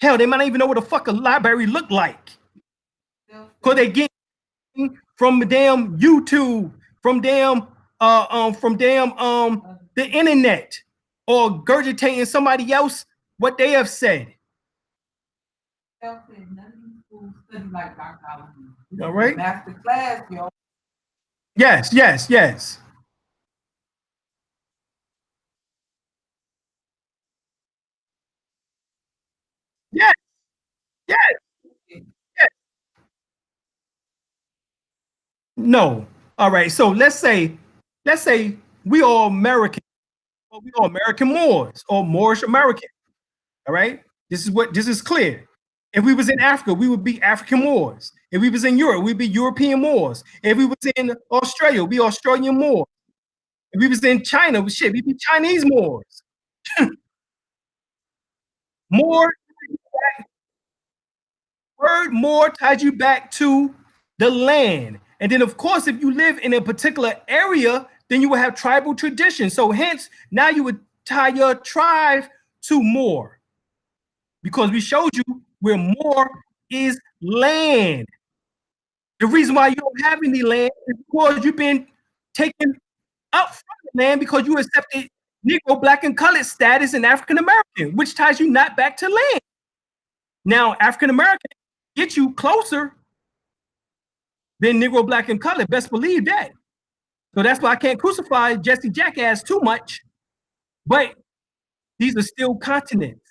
Hell, they might not even know what the fuck a library look like. Cause they get from damn YouTube, from damn the internet, or regurgitating somebody else what they have said. All right. Master class, yo. Yes, yes, yes. Yes, yes, yes. No. All right. So let's say we all American, or we all American Moors, or Moorish American. All right. This is clear. If we was in Africa, we would be African Moors. If we was in Europe, we'd be European Moors. If we was in Australia, we'd be Australian Moors. If we was in China, we'd be Chinese Moors. Moor, word Moor ties you back to the land. And then, of course, if you live in a particular area, then you will have tribal tradition. So hence, now you would tie your tribe to Moor, because we showed you where Moor is land. The reason why you don't have any land is because you've been taken up from the land because you accepted Negro, Black, and colored status in African American, which ties you not back to land. Now, African American get you closer than Negro, Black, and colored. Best believe that. So that's why I can't crucify Jesse Jackass too much. But these are still continents.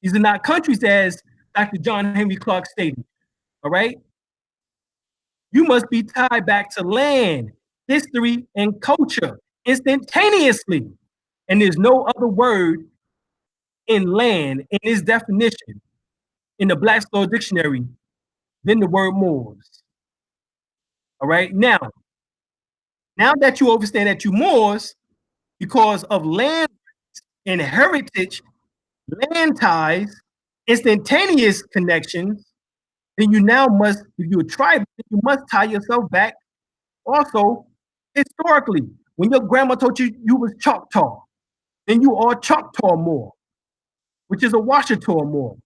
These are not countries, as Dr. John Henry Clark stated. All right? You must be tied back to land, history, and culture instantaneously. And there's no other word in land in this definition in the Black's Law Dictionary than the word Moors. All right? Now that you understand that you Moors, because of land and heritage, land ties, instantaneous connections, then you now must, if you're a tribe, you must tie yourself back also historically. When your grandma told you you was Choctaw, then you are Choctaw Moor, which is a Washita Moor.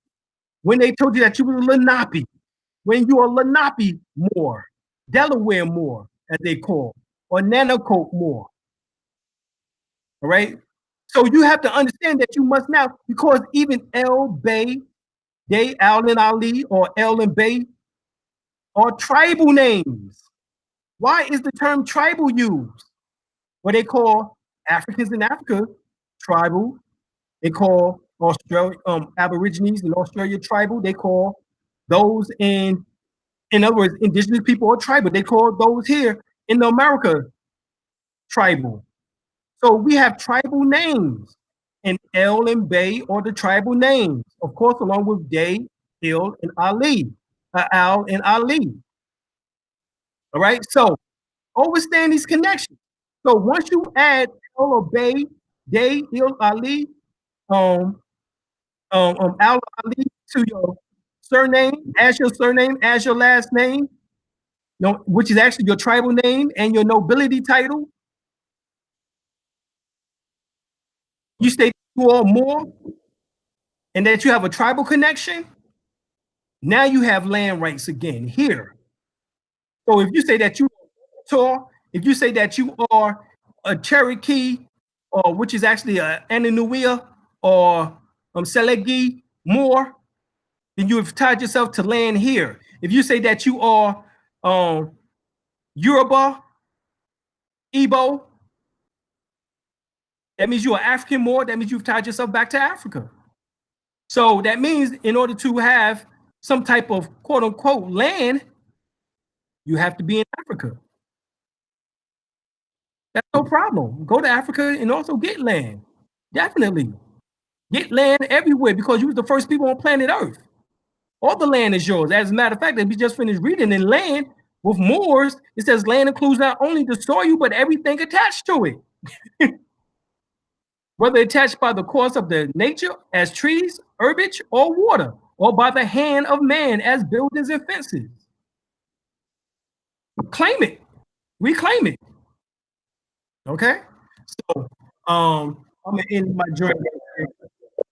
When they told you that you were Lenape, when you are Lenape Moor, Delaware Moor, as they call, or Nanacoke Moor. All right? So you have to understand that you must now, because even El-Bey, Alim Ali, or El-Bey are tribal names. Why is the term tribal used? What they call Africans in Africa tribal. They call Australia, Aborigines in Australia tribal. They call those in other words, indigenous people are tribal. They call those here in America tribal. So we have tribal names, and El-Bey are the tribal names, of course, along with Day, Il, and Ali, Al, and Ali. All right, so understand these connections. So once you add El-Bey, Day, Il, Ali, Al, Ali to your surname, as your last name, you know, which is actually your tribal name and your nobility title, you state you are more, and that you have a tribal connection. Now you have land rights again here. So if you say that you are, if you say that you are a Cherokee, or which is actually a Ananuia or Selegi Moor, then you have tied yourself to land here. If you say that you are Yoruba, Igbo, that means you are African Moor. That means you've tied yourself back to Africa. So that means in order to have some type of quote unquote land, you have to be in Africa. That's no problem. Go to Africa and also get land. Definitely. Get land everywhere because you was the first people on planet Earth. All the land is yours. As a matter of fact, we just finished reading in land with Moors, it says land includes not only the soil, but everything attached to it. Whether attached by the course of the nature as trees, herbage, or water, or by the hand of man as buildings and fences. Claim it. Reclaim it. Okay? So I'm gonna end my journey.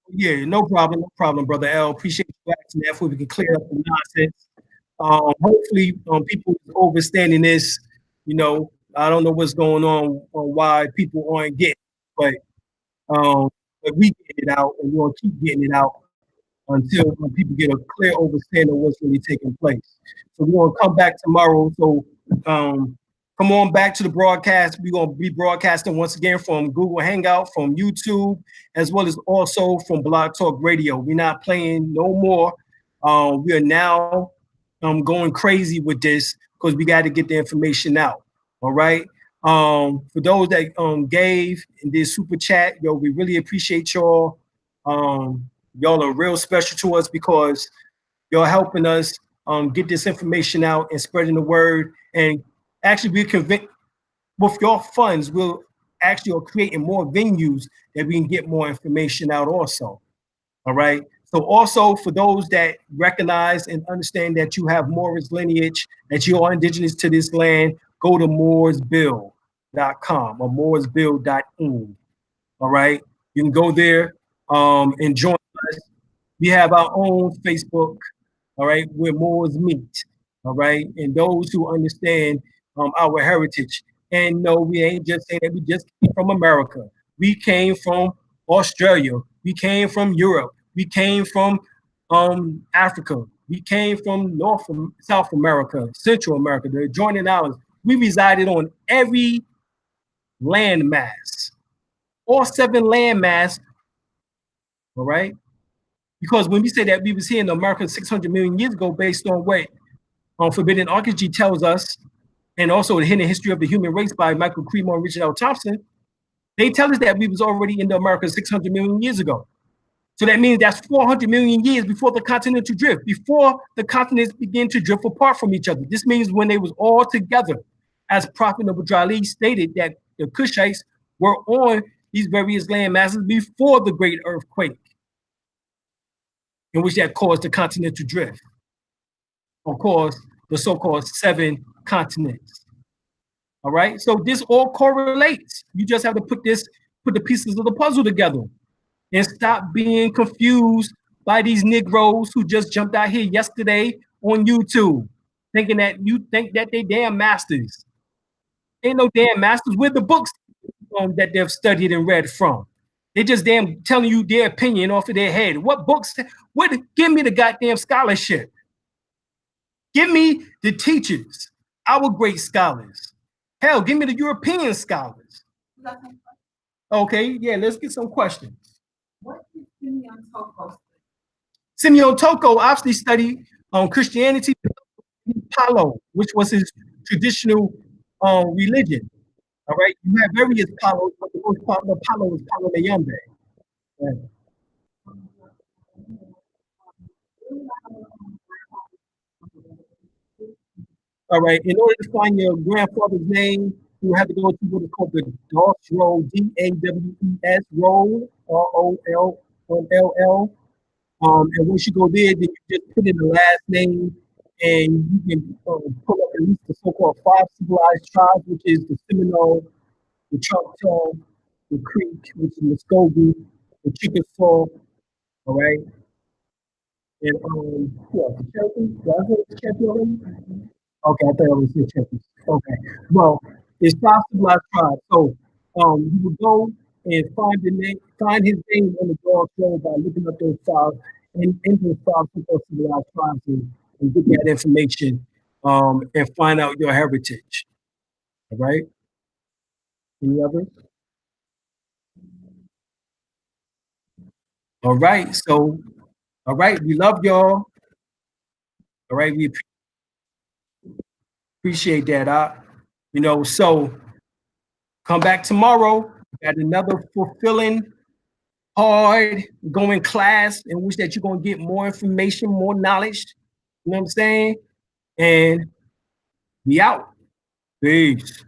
Yeah, no problem, brother L. Appreciate you asking that. Hopefully we can clear up the nonsense. Hopefully, people understanding this. You know, I don't know what's going on or why people aren't getting, but but we get it out, and we'll keep getting it out until people get a clear understanding of what's really taking place. So we're gonna come back tomorrow. So come on back to the broadcast. We're gonna be broadcasting once again from Google Hangout, from YouTube, as well as also from Blog Talk Radio. We're not playing no more. We are now going crazy with this because we got to get the information out. All right. For those that gave and did super chat, yo, we really appreciate y'all. Y'all are real special to us because y'all helping us get this information out and spreading the word. And actually, we're convinced with your funds, we'll actually are creating more venues that we can get more information out also. All right. So also for those that recognize and understand that you have Moorish lineage, that you are indigenous to this land, go to moorsbill.com or moorsbill.in. All right. You can go there and join us. We have our own Facebook, all right, where Moors meet, all right, and those who understand our heritage. And no, we ain't just saying that we just came from America. We came from Australia. We came from Europe. We came from Africa. We came from South America, Central America, the adjoining islands. We resided on every landmass, all 7 landmass, all right? Because when we say that we was here in America 600 million years ago, based on what Forbidden Archaeology tells us, and also the hidden history of the human race by Michael Cremore and Richard L. Thompson, they tell us that we was already in the America 600 million years ago. So that means that's 400 million years before the continental drift, before the continents began to drift apart from each other. This means when they was all together, as Prophet Noble Drali stated that the Cushites were on these various land masses before the great earthquake, in which that caused the continental drift. Of course, the so-called 7 continents. All right, so this all correlates. You just have to put the pieces of the puzzle together and stop being confused by these Negroes who just jumped out here yesterday on YouTube, thinking that they damn masters. Ain't no damn masters. Where the books that they've studied and read from? They just damn telling you their opinion off of their head. What books? Give me the goddamn scholarship. Give me the teachers, our great scholars. Hell, give me the European scholars. Okay, yeah, let's get some questions. What did Simeon Toko study? Simeon Toko obviously studied Christianity, Palo, which was his traditional religion. All right, you have various Palos, but the most popular Palo is Palo Mayombe. Yeah. All right, in order to find your grandfather's name, you have to go to what is called the Dawes Roll, DAWES Roll, ROLLL. And once you go there, then you just put in the last name, and you can pull up at least the so-called 5 civilized tribes, which is the Seminole, the Choctaw, the Creek, which is the Muskogee, the Chickasaw, all right, and yeah, the Cherokee. Did I say the Cherokee already? Okay, I thought I was saying Cherokee. Okay, well, it's 5 civilized tribes. So you would go and find his name on the dog show by looking up those 5 and in those 5 civilized tribes and get that information and find out your heritage. All right. Any others? All right. So All right, we love y'all. All right, we appreciate that. So come back tomorrow. Got another fulfilling, hard going class in which that you're gonna get more information, more knowledge. You know what I'm saying? And we out. Peace.